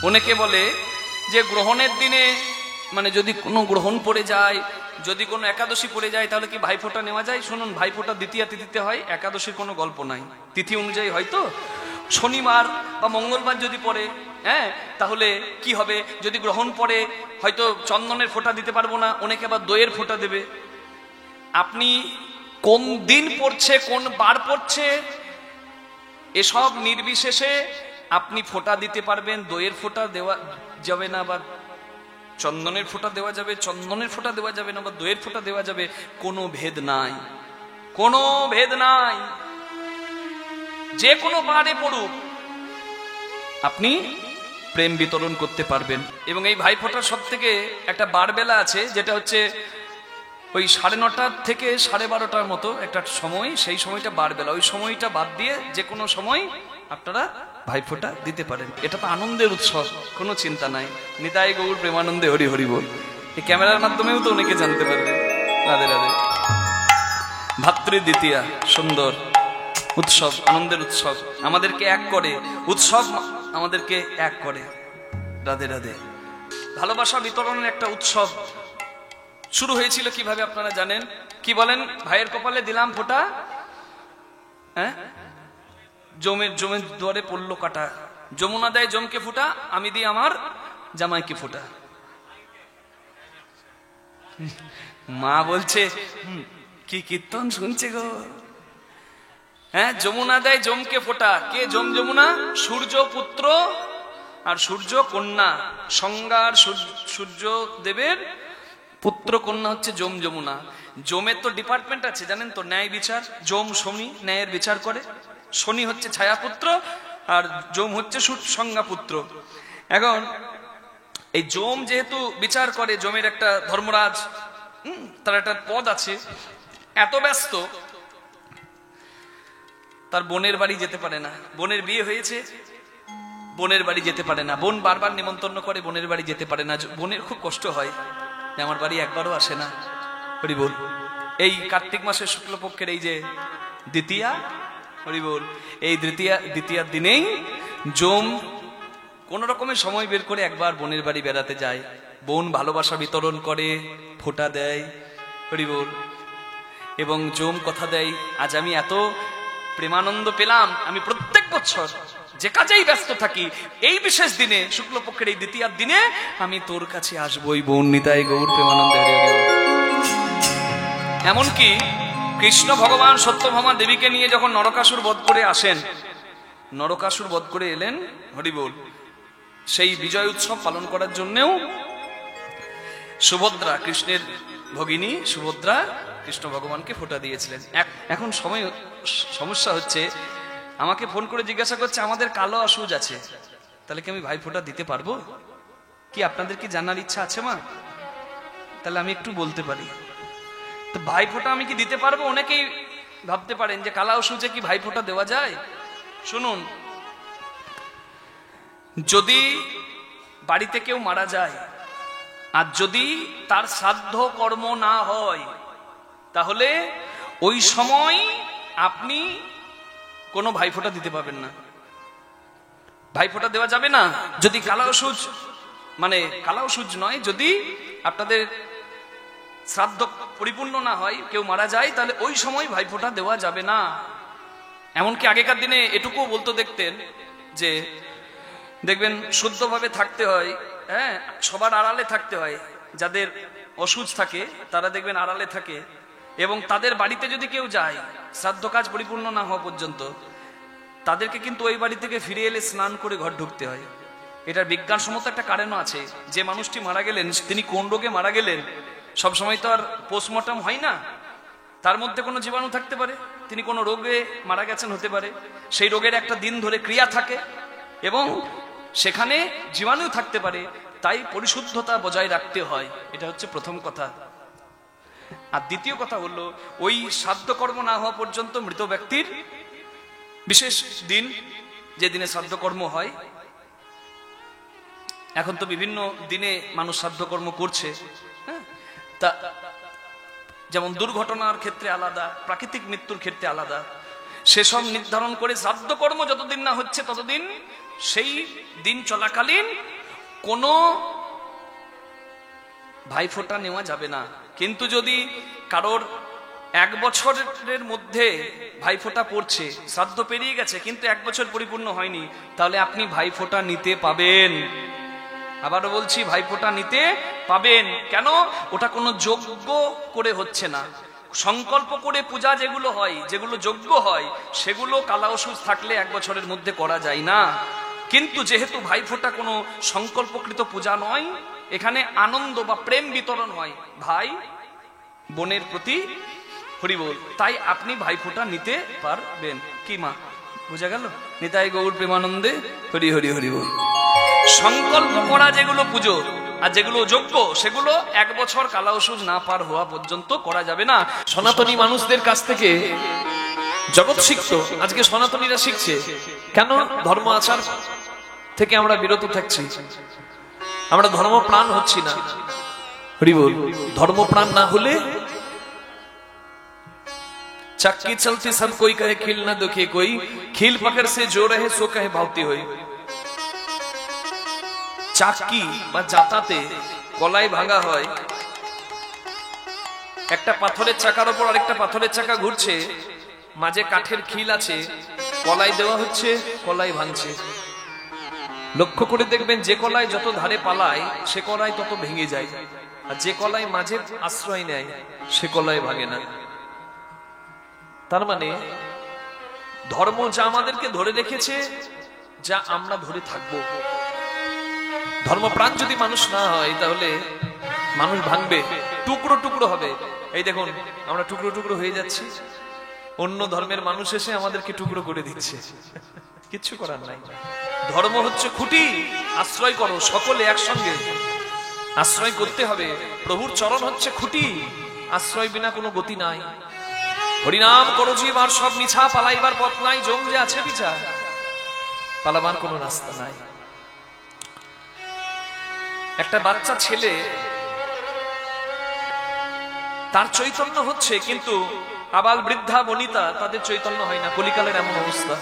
অনেকে বলে যে গ্রহণের দিনে মানে যদি কোনো গ্রহণ পড়ে যায়, যদি কোনো একাদশী পড়ে যায়, তাহলে কি ভাইফোঁটা নেওয়া যায়? শুনুন, ভাইফোঁটা দ্বিতীয়া তিথিতে হয়, একাদশীর কোনো গল্প নাই। তিথি অনুযায়ী হয়তো শনিবার বা মঙ্গলবার যদি পড়ে, হ্যাঁ, তাহলে কি হবে? যদি গ্রহণ পড়ে হয়তো চন্দনের ফোঁটা দিতে পারবো না, অনেকে আবার দইয়ের ফোঁটা দেবে। আপনি কোন দিন পড়ছে, কোন বার পড়ছে, এসব নির্বিশেষে আপনি ফোঁটা দিতে পারবেন। দইয়ের ফোঁটা দেওয়া যাবে না, বা চন্দনের ফোঁটা দেওয়া যাবে, চন্দনের ফোঁটা দেওয়া যাবে না, বা দইয়ের ফোঁটা দেওয়া যাবে, কোনো ভেদ নাই, কোনো ভেদ নাই। যে কোনো বারে পড়ুক আপনি প্রেম বিতরণ করতে পারবেন। এবং এই ভাইফোঁটার সব থেকে একটা বারবেলা আছে, যেটা হচ্ছে ওই 9:30 থেকে 12:30 মতো একটা সময়, সেই সময়টা বারবেলা। ওই সময়টা বাদ দিয়ে যে কোনো সময় আপনারা ভাইফোঁটা দিতে পারেন। এটা তো আনন্দের উৎসব, কোনো চিন্তা নাই। নিতাই গৌর প্রেমানন্দে হরি হরি বল। এই ক্যামেরার মাধ্যমেও তো অনেকে জানতে পারবে। রাধে রাধে। ভাতৃ দ্বিতীয়া, সুন্দর উৎসব, আনন্দের উৎসব, আমাদেরকে এক করে। উৎসব আমাদেরকে এক করে। রাধে রাধে। ভালোবাসা বিতরণের একটা উৎসব শুরু হয়েছিল কিভাবে আপনারা জানেন? কি বলেন? ভাইয়ের কপালে দিলাম ফোঁটা, হ্যাঁ, জমের দুয়ারে পড়লো কাটা। যমুনা দেয় জমকে ফোঁটা, আমি দিই আমার জামাইকে ফোঁটা। মা বলছে কি কীর্তন শুনছে গো। হ্যাঁ, যমুনা দেয় জমকে ফোঁটা। কে যমুনা? সূর্য পুত্র আর সূর্য কন্যা, সংজ্ঞার সূর্য দেবের পুত্র কন্যা হচ্ছে যমুনা। যমের তো ডিপার্টমেন্ট আছে জানেন তো, ন্যায় বিচার। যম শনি ন্যায়ের বিচার করে, শনি হচ্ছে ছায়াপুত্র, আর যম হচ্ছে সংজ্ঞা পুত্র। এখন এই যম যেহেতু বিচার করে, যমের একটা ধর্মরাজ, তার একটা পদ আছে, এত ব্যস্ত তার বোনের বাড়ি যেতে পারে না। বোনের বিয়ে হয়েছে, বোনের বাড়ি যেতে পারে না। বোন বারবার নিমন্ত্রণ করে, বোনের বাড়ি যেতে পারে না। বোনের খুব কষ্ট হয়, আমার বাড়ি একবারও আসে না। হরি বল। এই কার্তিক মাসের শুক্লপক্ষের এই যে দ্বিতীয়া, হরি বল, এই দ্বিতীয়ার দিনেই যম কোন রকমের সময় বের করে একবার বোনের বাড়ি বেড়াতে যায়। বোন ভালোবাসা বিতরণ করে, ফোঁটা দেয়, হরি বল। এবং যম কথা দেয়, আজ আমি এত প্রেমানন্দ পেলাম, আমি প্রত্যেক বছর যে কাজেই ব্যস্ত থাকি, এই বিশেষ দিনে শুক্লপক্ষের এই দ্বিতীয়ার দিনে আমি তোর কাছে আসবই। বোন নিতাই গৌর প্রেমানন্দে হরি হরি। এমনকি কৃষ্ণ ভগবান সত্যভামা দেবীকে নিয়ে যখন নরকাসুর বধ করে আসেন, নরকাসুর বধ করে এলেন, হরি বল, সেই বিজয় উৎসব পালন করার জন্যেও সুভদ্রা, কৃষ্ণের ভগিনী সুভদ্রা কৃষ্ণ ভগবানকে ফোঁটা দিয়েছিলেন। এখন সমস্যা হচ্ছে, আমাকে ফোন করে জিজ্ঞাসা করছে আমাদের কালো অসুজ আছে, তাহলে কি আমি ভাই ফোঁটা দিতে পারবো? কি আপনাদের কি জানার ইচ্ছা আছে মা? তাহলে আমি একটু বলতে পারি। তো ভাই ফোঁটা আমি কি দিতে পারবো? অনেকেই ভাবতে পারেন যে কালা অসুজে কি ভাই ফোঁটা দেওয়া যায়। শুনুন, যদি বাড়িতে কেউ মারা যায় আর যদি তার শ্রাদ্ধ কর্ম না হয়, তাহলে ওই সময় আপনি কোনো ভাইফোঁটা দিতে পারবেন না, ভাইফোঁটা দেওয়া যাবে না। যদি কালা অসুজ, মানে কালা অসুজ নয়, যদি আপনাদের শ্রাদ্ধ পরিপূর্ণ না হয়, কেউ মারা যায়, তাহলে ওই সময় ভাইফোঁটা দেওয়া যাবে না। এমনকি আগেকার দিনে এটুকুও বলতো, দেখতেন যে দেখবেন শুদ্ধভাবে থাকতে হয়, হ্যাঁ, সবার আড়ালে থাকতে হয়। যাদের অসুজ থাকে তারা দেখবেন আড়ালে থাকে, এবং তাদের বাড়িতে যদি কেউ যায় শ্রাদ্ধ কাজ পরিপূর্ণ না হওয়া পর্যন্ত, তাদেরকে কিন্তু ওই বাড়ি থেকে ফিরে এলে স্নান করে ঘর ঢুকতে হয়। এটার বিজ্ঞানসম্মত একটা কারণও আছে। যে মানুষটি মারা গেলেন তিনি কোন রোগে মারা গেলেন, সবসময় তো আর পোস্টমর্টম হয় না, তার মধ্যে কোনো জীবাণু থাকতে পারে, তিনি কোনো রোগে মারা গেছেন হতে পারে, সেই রোগের একটা দিন ধরে ক্রিয়া থাকে এবং সেখানে জীবাণু থাকতে পারে, তাই পরিশুদ্ধতা বজায় রাখতে হয়। এটা হচ্ছে প্রথম কথা। আর দ্বিতীয় কথা হলো, ওই শ্রাদ্ধকর্ম না হওয়া পর্যন্ত মৃত ব্যক্তির বিশেষ দিন, যে দিনে শ্রাদ্ধকর্ম হয়, এখন তো বিভিন্ন দিনে মানুষ শ্রাদ্ধকর্ম করছে, হ্যাঁ, তা যেমন দুর্ঘটনার ক্ষেত্রে আলাদা, প্রাকৃতিক মৃত্যুর ক্ষেত্রে আলাদা, সেসব নির্ধারণ করে শ্রাদ্ধকর্ম যতদিন না হচ্ছে ততদিন সেই দিন চলাকালীন কোনো ভাইফোঁটা নেওয়া যাবে না। কিন্তু যদি কারোর 1 বছরের মধ্যে ভাইফোঁটা পড়ছে, শ্রাদ্ধ পেরিয়ে গেছে কিন্তু 1 বছর পরিপূর্ণ হয়নি, তাহলে আপনি ভাইফোঁটা নিতে পাবেন। আবারও বলছি, ভাইফোঁটা নিতে পাবেন। কেন? ওটা কোনো যজ্ঞ করে হচ্ছে না। সংকল্প করে পূজা যেগুলো হয়, যেগুলো যজ্ঞ হয়, সেগুলো কালা অসুচ থাকলে 1 বছরের মধ্যে করা যায় না। কিন্তু যেহেতু ভাইফোঁটা কোনো সংকল্পকৃত পূজা নয়, এখানে আনন্দ বা প্রেম বিতরণ হয় ভাই বোনের প্রতি, হরি বল, তাই আপনি ভাইফোঁটা নিতে পারবেন। কি মা, বুঝা গেল? নিতাই গৌর প্রেমানন্দে হরি হরি হরি বল। সংকল্প করা যেগুলো পুজো আর যেগুলো যজ্ঞ, সেগুলো 1 বছর কালা অসুচ না পার হওয়া পর্যন্ত করা যাবে না। সনাতনী মানুষদের কাছ থেকে জগৎ শিখতো, আজকে সনাতনীরা শিখছে। কেন? ধর্ম আচার থেকে আমরা বিরত থাকছি, আমরা ধর্মপ্রাণ হচ্ছি না। হরি বল। ধর্মপ্রাণ না হলে चक्की चलती सब कोई कहे खिल न दुखे कोई, खिल पकड़ से जो रहे सो कहे भावती हुई। চাক্কি বা জাতাতে কলাই ভাঙা হয়, একটা পাথরের চাকার উপর আরেকটা পাথরের চাকা ঘুরছে, মাঝে কাঠের খিল আছে, কলাই দেওয়া হচ্ছে, কলাই ভাঙছে। লক্ষ্য করে দেখবেন, যে কলাই যত ধারে পালায় সে কলাই তত ভেঙে যায়, আর যে কলাই মাঝে আশ্রয় নেয় সে কলাই ভাঙে না। তার মানে ধর্ম যা আমাদেরকে ধরে রেখেছে, যা আমরা ধরে থাকবো। ধর্মপ্রাণ যদি মানুষ না হয় তাহলে মানুষ ভাঙবে, টুকরো টুকরো হবে। এই দেখুন, আমরা টুকরো টুকরো হয়ে যাচ্ছি, অন্য ধর্মের মানুষ এসে আমাদেরকে টুকরো করে দিচ্ছে, কিচ্ছু করার নাই। ধর্ম হচ্ছে খুঁটি, আশ্রয় করো, সকলে একসঙ্গে আশ্রয় করতে হবে। প্রভুর চরণ হচ্ছে খুঁটি, আশ্রয় বিনা কোনো গতি নাই। হরিনাম করো জীব আর সব মিছা, পালাইবার পথ নাই, জম যে আছে পিছা, পালাবার কোনো রাস্তা নাই। একটা বাচ্চা ছেলে, তার চৈতন্য হচ্ছে, কিন্তু আবাল বৃদ্ধা বনিতা তাদের চৈতন্য হয় না। কলিকালের এমন অবস্থা।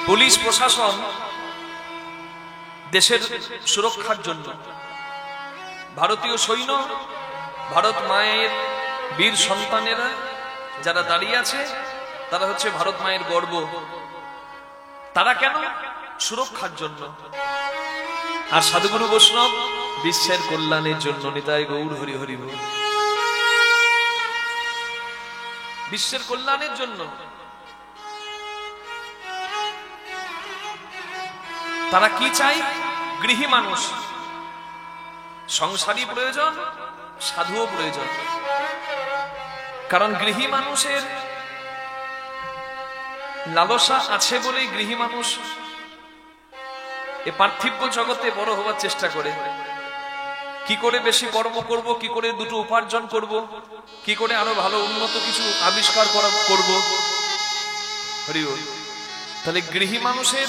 পুলিশ প্রশাসন দেশের সুরক্ষার জন্য, ভারতীয় সৈন্য, ভারত মায়ের বীর সন্তানেরা যারা দাঁড়িয়ে আছে, তারা হচ্ছে ভারত মায়ের গর্ব। তারা কেন? সুরক্ষার জন্য। আর সাধুগুরু বৈষ্ণব বিশ্বের কল্যাণের জন্য। নিতাই গৌর হরি হরি বল। বিশ্বের কল্যাণের জন্য তারা কি চাই? গৃহী মানুষ, সংসারী প্রয়োজন, সাধুও প্রয়োজন। কারণ গৃহী মানুষের লালসা আছে বলেই গৃহী মানুষ এ পার্থিব জগতে বড় হওয়ার চেষ্টা করে। কি করে বেশি কর্ম করব, কি করে দুটো উপার্জন করব, কি করে আরো ভালো উন্নত কিছু আবিষ্কার করব। হরি বল। তাহলে গৃহী মানুষের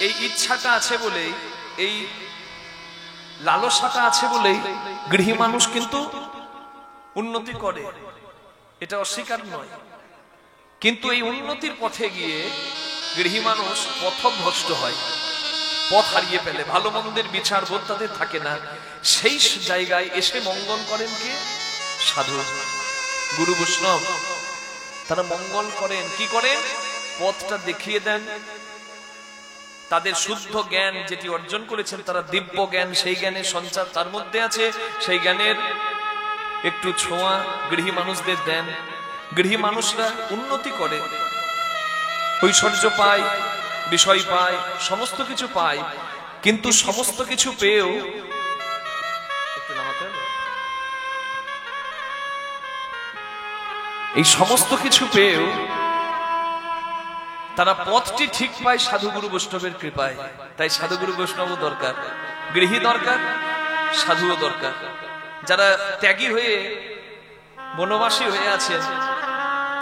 এই ইচ্ছাটা আছে বলেই, এই লালসাটা আছে বলেই গৃহী মানুষ কিন্তু উন্নতি করে, এটা অস্বীকার নয়। কিন্তু এই উন্নতির পথে গিয়ে গৃহী মানুষ পথভ্রষ্ট হয়, পথ হারিয়ে ফেলে, ভালো মন্দের বিচার বোধ তাদের থাকে না। সেই জায়গায় এসে মঙ্গল করেন কে? সাধু গুরু বৈষ্ণব। তারা মঙ্গল করেন, কি করেন? পথটা দেখিয়ে দেন। তাদের শুদ্ধ জ্ঞান যেটি অর্জন করেছেন, তারা দিব্য জ্ঞান, সেই জ্ঞানের সঞ্চার তার মধ্যে আছে, সেই জ্ঞানের একটু ছোঁয়া গৃহী মানুষদের দেন। গৃহী মানুষরা উন্নতি করে, ঐশ্বর্য পায়, বিষয় পায়, সমস্ত কিছু পায়। কিন্তু সমস্ত কিছু পেয়েও এই সমস্ত কিছু পেয়েও তারা পথটি ঠিক পায় সাধুগুরু বৈষ্ণবের কৃপায়। তাই সাধুগুরু বৈষ্ণবও দরকার, গৃহী দরকার, সাধুও দরকার। যারা ত্যাগী হয়ে বনবাসী হয়ে আছেন,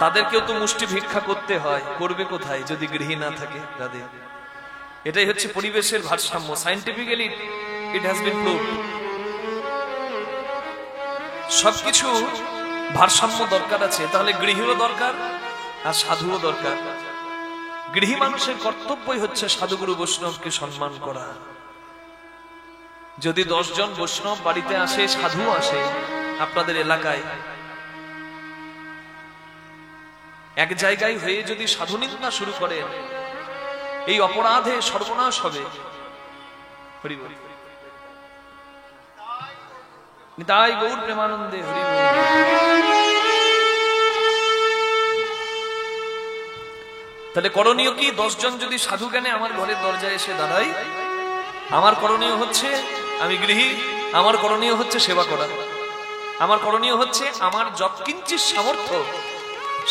তাদেরকেও তো মুষ্টি ভিক্ষা করতে হয়। করবে কোথায় যদি গৃহী না থাকে তাদের? এটাই হচ্ছে পরিবেশের ভারসাম্য। Scientifically it has been proved. সবকিছু ভারসাম্য দরকার আছে। তাহলে গৃহীও দরকার আর সাধুও দরকার। গৃহী মানুষের কর্তব্যই হচ্ছে সাধুগুরু বৈষ্ণবকে সম্মান করা। যদি 10 জন বৈষ্ণব বাড়িতে আসে, সাধু আসে আপনাদের এলাকায়, এক জায়গায় হয়ে যদি সাধু নিন্দা শুরু করেন, এই অপরাধে সর্বনাশ হবে। হরি বল। নিতাই গৌর প্রেমানন্দে হরি বল। তাহলে করণীয় কি? 10 জন যদি সাধু জ্ঞানে আমার ঘরের দরজায় এসে দাঁড়ায়, আমার করণীয় হচ্ছে, আমি গৃহী, আমার করণীয় হচ্ছে সেবা করা। আমার করণীয় হচ্ছে আমার যৎকিঞ্চিৎ সামর্থ্য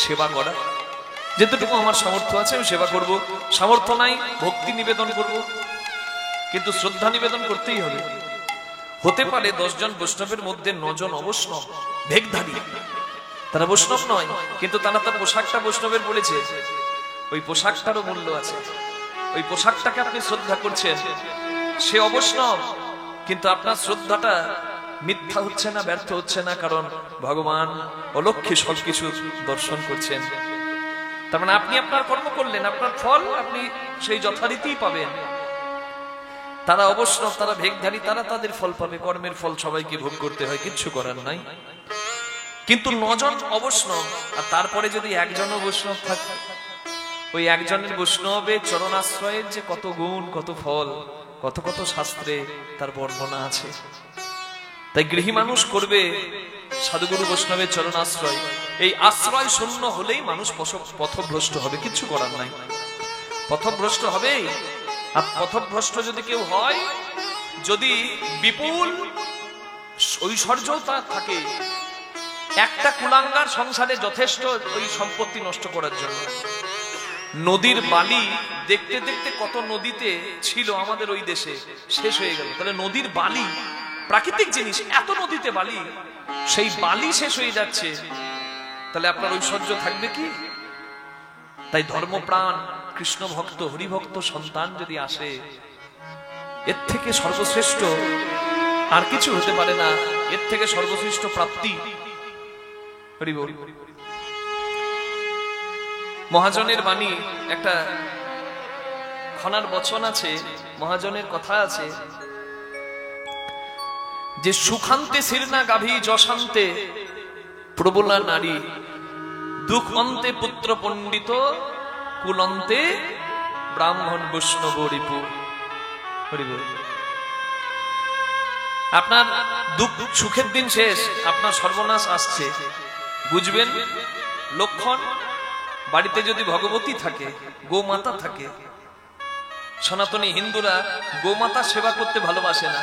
সেবা করা। যেতটুকু আমার সামর্থ্য আছে আমি সেবা করব। সামর্থ্য নাই, ভক্তি নিবেদন করব, কিন্তু শ্রদ্ধা নিবেদন করতেই হবে। হতে পারে 10 জন বৈষ্ণবের মধ্যে 9 জন অবৈষ্ণব, ভেগধারী, তারা বৈষ্ণব নয়, কিন্তু তারা তার পোশাকটা বৈষ্ণবের বলেছে, ওই পোশাকটারও মূল্য আছে। ওই পোশাকটাকে আপনি শ্রদ্ধা করছেন, সে অবৈষ্ণব, কিন্তু আপনার শ্রদ্ধাটা মিথ্যা হচ্ছে না, ব্যর্থ হচ্ছে না, কারণ ভগবান অলক্ষ্যে সবকিছু দর্শন করছেন। তার মানে আপনি আপনার কর্ম করলেন, আপনার ফল আপনি সেই যথারীতিই পাবেন। তারা অবৈষ্ণব, তারা ভেগধারী, তারা তাদের ফল পাবে, কর্মের ফল সবাইকে ভোগ করতে হয়, কিচ্ছু করার নাই। কিন্তু 9 জন অবৈষ্ণব, আর তারপরে যদি একজনও বৈষ্ণব থাকে, ওই একজনের বৈষ্ণবের চরণাশ্রয়ের যে কত গুণ, কত ফল, কত কত শাস্ত্রে তার বর্ণনা আছে। তাই গৃহী মানুষ করবে সাধুগুরু বৈষ্ণবের চরণাশ্রয়। এই আশ্রয় শূন্য হলেই মানুষ পথভ্রষ্ট হবে, কিচ্ছু করার নাই, পথভ্রষ্ট হবেই। আর পথভ্রষ্ট যদি কেউ হয়, যদি বিপুল ঐশ্বর্য তার থাকে, একটা কুলাঙ্গার সংসারে যথেষ্ট ওই সম্পত্তি নষ্ট করার জন্য। নদীর বালি দেখতে দেখতে কত নদীতে ছিল আমাদের ওই দেশে, শেষ হয়ে গেল। তাহলে নদীর বালি প্রাকৃতিক জিনিস, এত নদীতে বালি, সেই বালি শেষ হয়ে যাচ্ছে, তাহলে আপনার ঐশ্বর্য থাকবে কি? তাই ধর্মপ্রাণ কৃষ্ণ ভক্ত হরিভক্ত সন্তান যদি আসে, এর থেকে সর্বশ্রেষ্ঠ আর কিছু হতে পারে না, এর থেকে সর্বশ্রেষ্ঠ প্রাপ্তি। হরি বল। মহাজনের বাণী, একটা খনার বচন আছে, মহাজনের কথা আছে যে সুখান্তে শিরনা গাভী যশান্তে প্রবলা নারী, দুঃখ অন্তে পুত্র পণ্ডিত কুলন্তে ব্রাহ্মণ বৈষ্ণব রিপু। হরি বল। আপনার দুঃখ সুখের দিন শেষ, আপনার সর্বনাশ আসছে, বুঝবেন লক্ষণ। বাড়িতে যদি ভগবতী থাকে, গোমাতা থাকে, সনাতনী হিন্দুরা গোমাতা সেবা করতে ভালোবাসে না,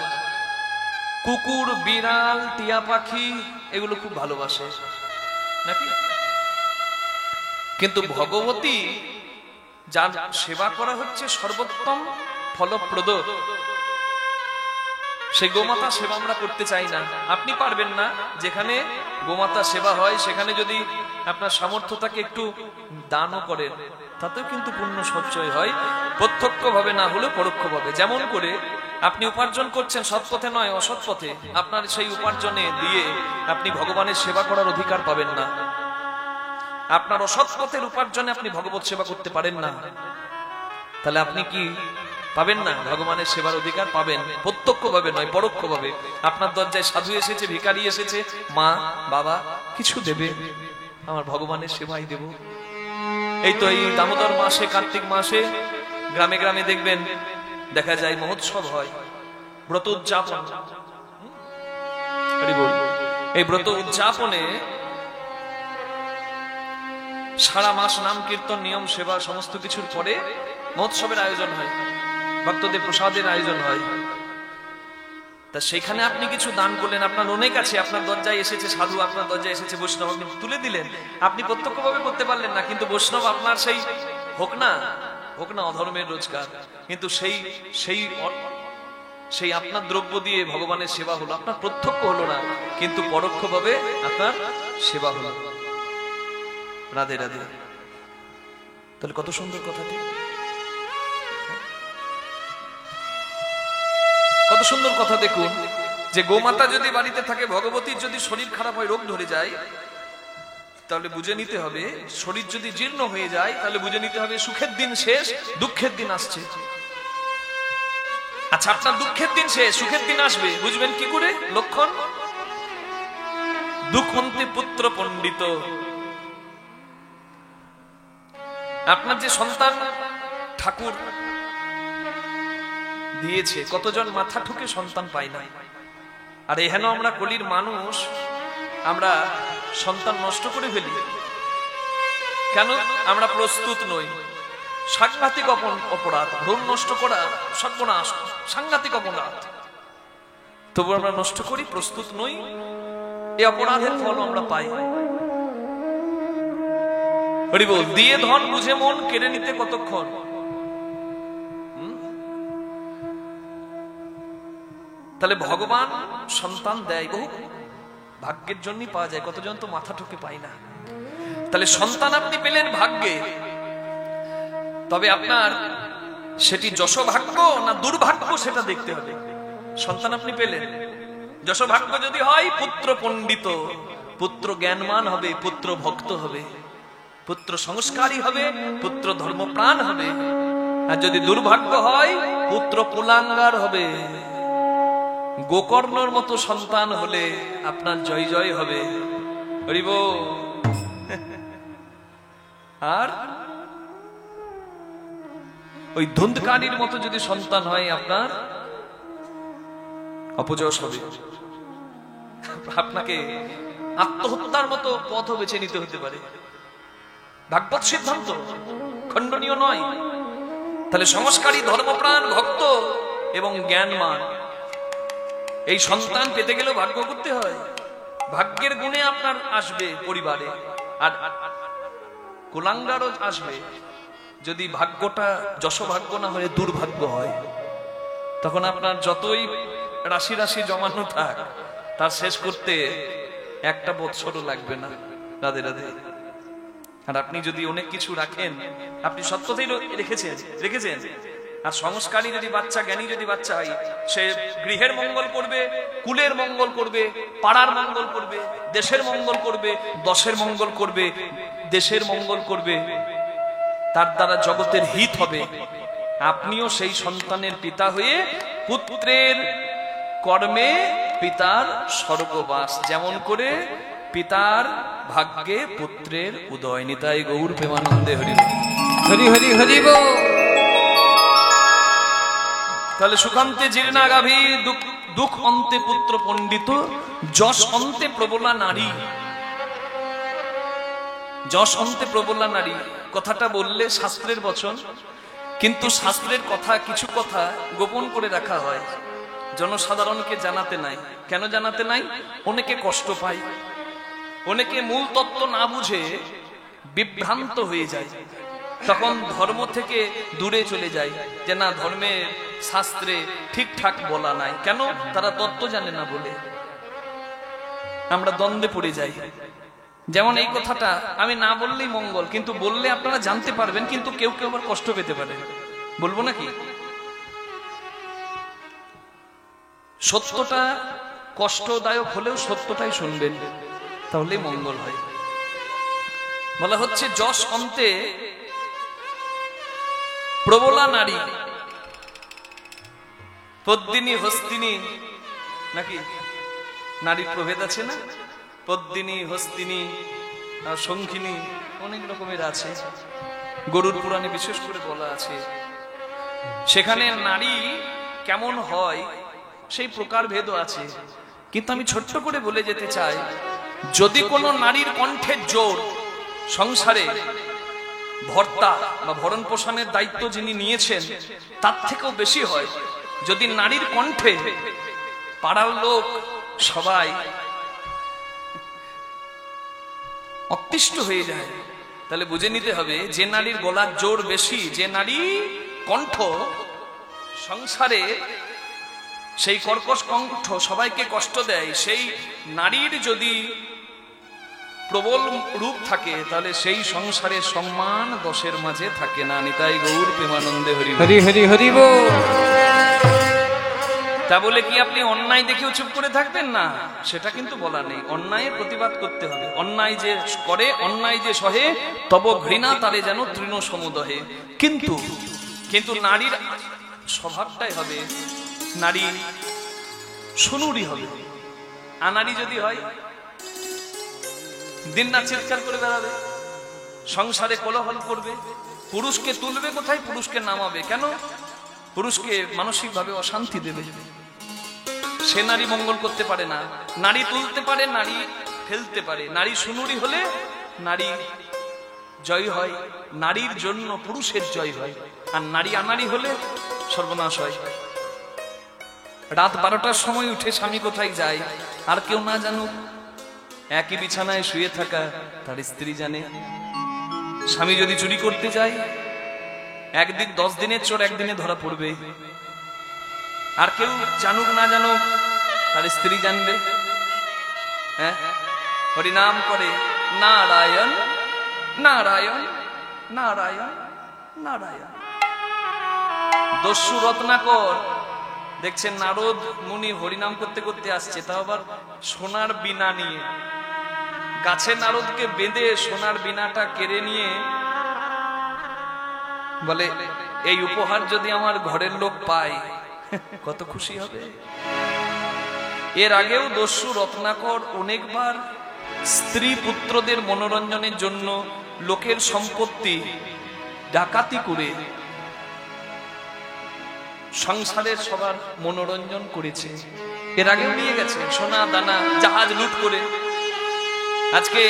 কুকুর, বিড়াল, টিয়া পাখি এগুলো খুব ভালোবাসে নাকি? কিন্তু ভগবতী যার সেবা করা হচ্ছে সর্বোত্তম ফলপ্রদ, সেই গোমাতা সেবা আমরা করতে চাই না। আপনি পারবেন না, যেখানে গোমাতা সেবা হয় সেখানে যদি আপনার সামর্থ্য থাকে একটু দানও করেন, তাতেও কিন্তু পুণ্য সঞ্চয় হয়, প্রত্যক্ষ ভাবে না হলেও পরোক্ষ ভাবে। যেমন করে আপনি উপার্জন করছেন সৎ পথে নয়, অসৎ পথে, আপনার সেই উপার্জনে দিয়ে আপনি ভগবানের সেবা করার অধিকার পাবেন না। আপনার অসৎ পথের উপার্জনে আপনি ভগবত সেবা করতে পারেন না, তাহলে আপনি কি পাবেন না? ভগবানের সেবার অধিকার পাবেন, প্রত্যক্ষ ভাবে নয়, পরোক্ষ ভাবে। আপনার দরজায় সাধু এসেছে, ভিখারি এসেছে, মা বাবা কিছু দেবে, আমার ভগবানের সেবাই দেব। এই তো এই দামোদর মাসে, কার্তিক মাসে গ্রামে গ্রামে দেখবেন, দেখা যায় মহোৎসব হয়, ব্রত উদযাপন। এই ব্রত উদযাপনে সারা মাস নাম কীর্তন, নিয়ম, সেবা সমস্ত কিছুর পরে মহোৎসবের আয়োজন হয়, ভক্তদের প্রসাদের আয়োজন হয়। তা সেখানে আপনি কিছু দান করলেন, আপনার অনেক আছে, আপনার দরজায় এসেছে সাধু, আপনার দরজায় এসেছে বৈষ্ণব, আপনি তুলে দিলেন, আপনি প্রত্যক্ষভাবে করতে পারলেন না, কিন্তু বৈষ্ণব আপনার সেই হোক না অধর্মের রোজগার, কিন্তু সেই আপনার দ্রব্য দিয়ে ভগবানের সেবা হলো, আপনার প্রত্যক্ষ হলো না, কিন্তু পরোক্ষভাবে আপনার সেবা হলো। রাধে রাধে। তাহলে কত সুন্দর কথাটি, কত সুন্দর কথা। দেখুন যে গোমাতা যদি বাড়িতে থাকে, ভগবতীর যদি শরীর খারাপ হয়, রোগ ধরে যায়, তাহলে বুঝে নিতে হবে শরীর যদি জীর্ণ হয়ে যায় তাহলে বুঝে নিতে হবে সুখের দিন শেষ, দুঃখের দিন আসছে। আচ্ছা, আপনার দুঃখের দিন শেষ, সুখের দিন আসবে, বুঝবেন কি করে? লক্ষণ, দুঃখন্তে পুত্র পণ্ডিত। আপনার যে সন্তান ঠাকুর দিয়েছে, কতজন মাথা ঠুকে সন্তান পায় না। আর এহেন আমরা কলির মানুষ, আমরা সন্তান নষ্ট করে ফেলি। কেন? আমরা প্রস্তুত নই। সাংঘাতিক অপরাধ, ভ্রূণ নষ্ট করা সর্বনাশ, সাংঘাতিক অপরাধ। তবু আমরা নষ্ট করি, প্রস্তুত নই, এই অপরাধের ফল আমরা পাই। হরি বল। দিয়ে ধন বুঝে মন কেড়ে নিতে কতক্ষণ। তাহলে ভগবান সন্তান দেয়, বহু ভাগ্যের জন্যই পাওয়া যায়, কতজন তো মাথা ঠুকে পায় না। তাহলে সন্তান আপনি পেলেন ভাগ্যে, তবে আপনার সেটি যশোভাগ্য না দুর্ভাগ্য সেটা দেখতে হবে। সন্তান আপনি পেলেন, যশোভাগ্য যদি হয় পুত্র পণ্ডিত, পুত্র জ্ঞানমান হবে, পুত্র ভক্ত হবে, পুত্র সংস্কারী হবে, পুত্র ধর্মপ্রাণ হবে। আর যদি দুর্ভাগ্য হয় পুত্র কুলাঙ্গার হবে। গোকর্ণর মতো সন্তান হলে আপনার জয় জয় হবে। হরি বল। আর ওই ধুন্ধকারীর মতো যদি সন্তান হয় আপনার অপযশ হবে। আপনাকে আত্মহত্যার মতো পথ বেছে নিতে হতে পারে। ভাগবত সিদ্ধান্ত, খণ্ডনীয় নয়। তাহলে সংস্কারী, ধর্মপ্রাণ, ভক্ত এবং জ্ঞানমান, এই সন্তান পেতে গেলেও ভাগ্য করতে হয়। ভাগ্যের গুণে আপনার আসবে পরিবারে, আর কুলাঙ্গারও আসবে যদি ভাগ্যটা যশোভাগ্য না হয়ে দুর্ভাগ্য হয়। তখন আপনার যতই রাশি রাশি জমানো থাক, তার শেষ করতে একটা বৎসরও লাগবে না। রাধে রাধে। আর আপনি যদি অনেক কিছু রাখেন, আপনি সত্যতেই রেখেছেন। আর সংস্কারী যদি বাচ্চা, জ্ঞানী যদি বাচ্চা হয়, সে গৃহের মঙ্গল করবে, কুলের মঙ্গল করবে, পাড়ার মঙ্গল করবে, দেশের মঙ্গল করবে, দশের মঙ্গল করবে, দেশের মঙ্গল করবে, তার দ্বারা জগতের হিত হবে। আপনিও সেই সন্তানের পিতা হয়ে পুত্রের কর্মে পিতার স্বর্গবাস, যেমন করে পিতার ভাগ্যে পুত্রের উদয়। নিতাই গৌর প্রেমানন্দে হরি হরি হরি হরি বল। তাহলে সুখান্তে জীর্ণাগাভী, দুঃখ অন্তে পুত্র পণ্ডিত, যশ অন্তে প্রবলা নারী। যশ অন্তে প্রবলা নারী কথাটা বললে শাস্ত্রের বচন, কিন্তু শাস্ত্রের কথা, কিছু কথা গোপন করে রাখা হয়, জনসাধারণকে জানাতে নাই। কেন জানাতে নাই? অনেকে কষ্ট পায়, অনেকে মূল তত্ত্ব না বুঝে বিভ্রান্ত হয়ে যায়, তখন ধর্ম থেকে দূরে চলে যায়, যে না, ধর্মের শাস্ত্রে ঠিকঠাক বলা নাই। কেন? তারা তত্ত্ব জানে না বলে। আমরা দ্বন্দ্বে পড়ে যাই। যেমন এই কথাটা আমি না বললেই মঙ্গল, কিন্তু বললে আপনারা জানতে পারবেন, কিন্তু কেউ কেউ আবার কষ্ট পেতে পারে। বলবো নাকি? সত্যটা কষ্টদায়ক হলেও সত্যটাই শুনবেন, তাহলে মঙ্গল হয়। বলা হচ্ছে যশ অন্তে প্রবলা নারী, পদ্মিনী, হস্তিনী, নাকি নারীর প্রভেদ আছে না? পদ্মিনী, হস্তিনী, শঙ্খিনী, অনেক রকমের আছে। গরুর পুরাণে বিশেষ করে বলা আছে। সেখানে নারী কেমন হয় সেই প্রকার ভেদও আছে। কিন্তু আমি ছোট্ট করে বলে যেতে চাই, যদি কোনো নারীর কণ্ঠের জোর সংসারে ভর্তা বা ভরণ পোষণের দায়িত্ব যিনি নিয়েছেন তার থেকেও বেশি হয়, যদি নারীর কণ্ঠে পাড়ার লোক সবাই অতিষ্ঠ হয়ে যায়, তাহলে বুঝে নিতে হবে যে নারীর গলার জোর বেশি, যে নারী কণ্ঠ সংসারে সেই কর্কশ কণ্ঠ সবাইকে কষ্ট দেয়, সেই নারীর যদি প্রবল রূপ থাকে, তাহলে সেই সংসারে সম্মান দশের মাঝে থাকে না। নিতাই গৌর প্রেমানন্দে হরি হরি হরি হরি বল। তা বলে কি আপনি অন্যায় দেখেও চুপ করে থাকবেন না? সেটা কিন্তু বলা নেই। অন্যায়ের প্রতিবাদ করতে হবে। অন্যায় যে করে, অন্যায় যে সহে, তব ঘৃণা তারে যেন তৃণ সমুদহে। কিন্তু কিন্তু নারীর স্বভাবটাই হবে, নারী সুনুরি হবে। আনারি যদি হয়, দিন রাত চিৎকার করে বেড়াবে, সংসারে কোলাহল করবে, পুরুষকে তুলবে কোথায়, পুরুষকে নামাবে কেন? পুরুষকে মানসিকভাবে অশান্তি দেবে। সে নারী মঙ্গল করতে পারে না। নারী তুলতে পারে, নারী ফেলতে পারে। নারী সুনুরি হলে নারী জয় হয়, নারীর জন্য পুরুষের জয় হয়। আর নারী আনারি হলে সর্বনাশ হয়। রাত 12টার সময় উঠে স্বামী কোথায় যায় আর কেউ না জানুক, একই বিছানায় শুয়ে থাকা তার স্ত্রী জানে। স্বামী যদি চুরি করতে যায়, একদিন 10 দিনের চোর একদিনে ধরা পড়বে। আর কেউ জানুক না জানুক, তার স্ত্রী জানবে। হ্যাঁ, হরিনাম করে নারায়ণ নারায়ণ নারায়ণ নারায়ণ। দস্যু রত্নাকর দেখছেন নারদ মুনি হরিনাম করতে করতে আসছে, তাও আবার সোনার বীণা নিয়ে। গাছে নারদকে বেঁধে সোনার বীণাটা কেড়ে নিয়ে বলে, এই উপহার যদি আমার ঘরের লোক পায় কত খুশি হবে। এর আগেও দস্যু রত্নাকর অনেকবার স্ত্রী পুত্রদের মনোরঞ্জনের জন্য লোকের সম্পত্তি ডাকাতি করে সংসারের সবার মনোরঞ্জন করেছে। এর আগেও নিয়ে গেছে সোনা দানা, জাহাজ লুট করে। আজকে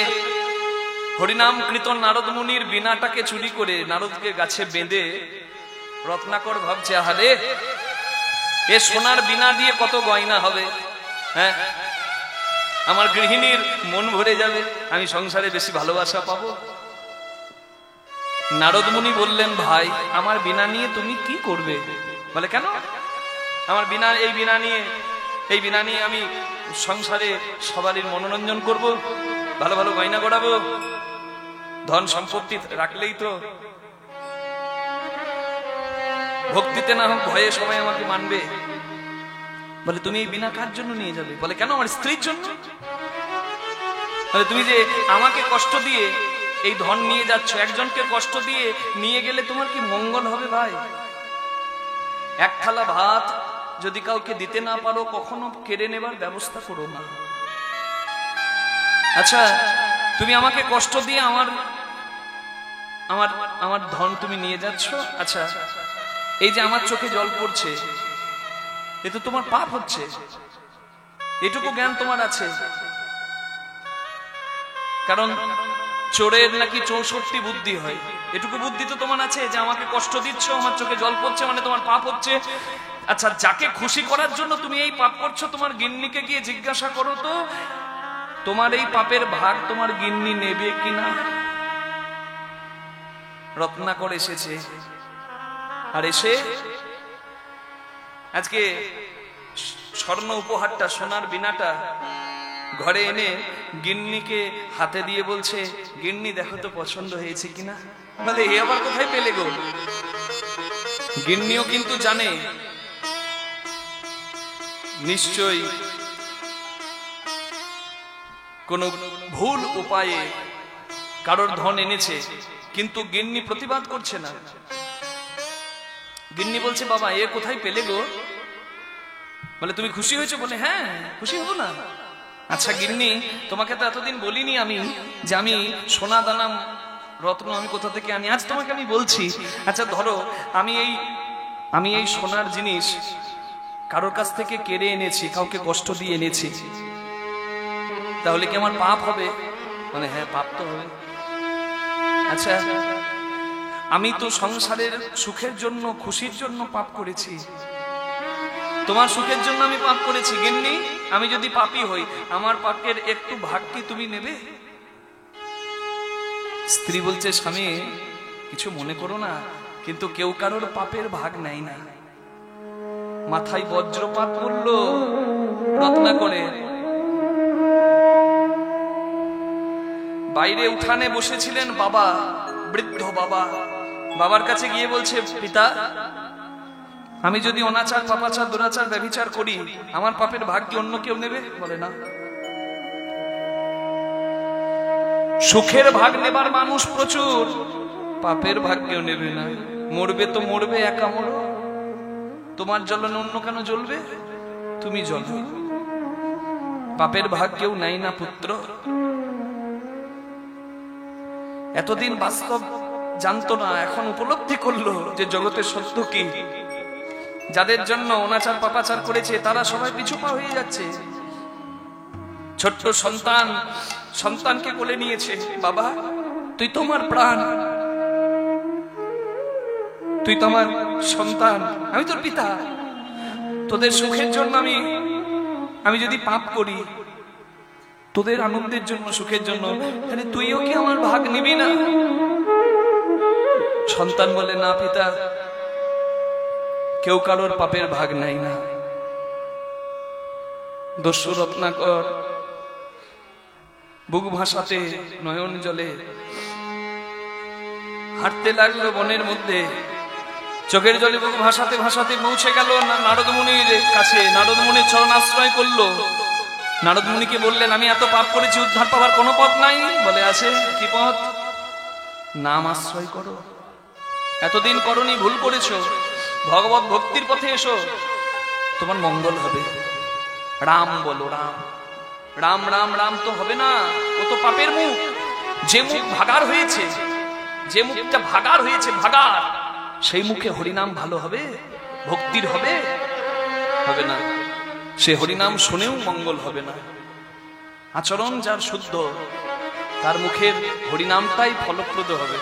হরিনাম কীর্তন নারদ মুনির বীণাটাকে চুরি করে নারদকে গাছে বেঁধে রত্নাকর ভাবছে, আহারে এ সোনার বীণা দিয়ে কত গয়না হবে। হ্যাঁ, আমার গৃহিণীর মন ভরে যাবে, আমি সংসারে বেশি ভালোবাসা পাবো। নারদ মুনি বললেন, ভাই আমার বীণা নিয়ে তুমি কি করবে? বলে, কেন? আমার বীণা, এই বীণা নিয়ে আমি সংসারে সবারই মনোরঞ্জন করব, ভালো ভালো গয়না গড়াবো, ধন সম্পত্তি রাখলেই তো ভক্তিতে না হোক ভয়ে সবাই আমাকে মানবে। বলে, তুমি এই বীণা কার জন্য নিয়ে যাবে? বলে, কেন? আমার স্ত্রীর জন্য। বলে, তুমি যে আমাকে কষ্ট দিয়ে এই ধন নিয়ে যাচ্ছ, একজনকে কষ্ট দিয়ে নিয়ে গেলে তোমার কি মঙ্গল হবে? ভাই, এক থালা ভাত যদি কাউকে দিতে না পারো, কখনো কেড়ে নেবার ব্যবস্থা করো না। আচ্ছা, তুমি আমাকে কষ্ট দিয়ে আমার আমার আমার ধন তুমি নিয়ে যাচ্ছ। আচ্ছা, এই যে আমার চোখে জল পড়ছে, এ তো তোমার পাপ হচ্ছে। এটুকু জ্ঞান তোমার আছে? কারণ চোরের নাকি 64 বুদ্ধি হয়। এটুকু বুদ্ধি তো তোমার আছে যে আমাকে কষ্ট দিচ্ছ, আমার চোখে জল পড়ছে, মানে তোমার পাপ হচ্ছে। আচ্ছা, যাকে খুশি করার জন্য তুমি এই পাপ করছো, তোমার গিন্নিকে গিয়ে জিজ্ঞাসা করো তো, তোমার এই পাপের ভাগ তোমার গিন্নি নেবে কিনা? রত্নাকর এসেছে, আর এসে আজকে স্বর্ণ উপহারটা, সোনার বীণাটা ঘরে এনে গিন্নিকে হাতে দিয়ে বলছে, গিন্নি দেখো তো পছন্দ হয়েছে কিনা। বলে, এ আবার কোথায় পেলে গো? গিন্নিও কিন্তু জানে নিশ্চয়ই কোন ভুল উপায়ে কারোর ধন এনেছে, কিন্তু গিন্নি প্রতিবাদ করছে না। গিন্নি বলছে, বাবা এ কোথায় পেলে গো? বলে, তুমি খুশি হয়েছো? বলে, হ্যাঁ খুশি হবো না। আচ্ছা গিন্নি, তোমাকে তো এতদিন বলিনি আমি যে আমি সোনা দানা রত্ন আমি কোথা থেকে আনি, আজ তোমাকে আমি বলছি। আচ্ছা ধরো আমি এই সোনার জিনিস কারোর কাছ থেকে কেড়ে এনেছি, কাউকে কষ্ট দিয়ে এনেছি, তাহলে কি আমার পাপ হবে? মানে হ্যাঁ, পাপ তো হবে। আচ্ছা, আমি তো সংসারের সুখের জন্য, খুশির জন্য পাপ করেছি, তোমার সুখের জন্য আমি পাপ করেছি। গিন্নি, আমি যদি পাপী হই, আমার পাপের একটু ভাগ কি তুমি নেবে? স্ত্রী বলছে, স্বামী কিছু মনে করো না, কিন্তু কেউ কারোর পাপের ভাগ নেয় না। মাথায় বজ্রপাত পড়লো রত্নাকরে। বাইরে উঠানে বসেছিলেন বাবা, বৃদ্ধ বাবা। বাবার কাছে গিয়ে বলছে, পিতা আমি যদি অনাচার পাপাচার দুরাচার ব্যভিচার করি, আমার পাপের ভাগ কি অন্য কেউ নেবে? বলে না। সুখের ভাগ নেবার মানুষ প্রচুর, পাপের ভাগ কেউ নেবে না। মরবে তো মরবে, একা মরো। তোমার জ্বলনে অন্য কেন জ্বলবে? তুমি জ্বলো। পাপের ভাগ কেউ নেয় না পুত্র। এতদিন বাস্তব জানতো না, এখন উপলব্ধি করলো যে জগতের সত্য কি। যাদের জন্য অনাচার পাপাচার করেছে তারা সবাই পিছু পা হয়ে যাচ্ছে। ছোট্ট সন্তান সন্তানকে কোলে নিয়েছে, বাবা তুই তোমার প্রাণ, তুই তোমার সন্তান, আমি তোর পিতা, তোদের সুখের জন্য আমি যদি পাপ করি, তোদের আনন্দের জন্য সুখের জন্য, তাহলে তুইও কি আমার ভাগ নিবি না? সন্তান বলে, না পিতা, কেউ কারোর পাপের ভাগ নাই না। দস্যু রত্নাকর বুক ভাসাতে নয়ন জলে হাঁটতে লাগলো বনের মধ্যে, চোখের জলে বুক ভাসাতে ভাসাতে পৌঁছে গেল নারদ মুনির কাছে। নারদ মুনির চরণ আশ্রয় করলো। নারদ মুনিকে বললেন, আমি এত পাপ করেছি, উদ্ধার পাওয়ার কোনো পথ নাই? বলে, আছে। কি পথ? নাম আশ্রয় করো। এতদিন করনি, ভুল করেছো, ভগবত ভক্তির পথে এসো, তোমার মঙ্গল হবে। রাম বলো, রাম রাম রাম রাম তো হবে না, ও তো পাপের মুখ। যে মুখ ভাগার হয়েছে, যে মুখটা ভাগার হয়েছে, ভাগার, সেই মুখে হরিনাম ভালো হবে, ভক্তির হবে? হবে না। সে হরিনাম শুনেও মঙ্গল হবে না। আচরণ যার শুদ্ধ, তার মুখের হরিনামটাই ফলপ্রদ হবে।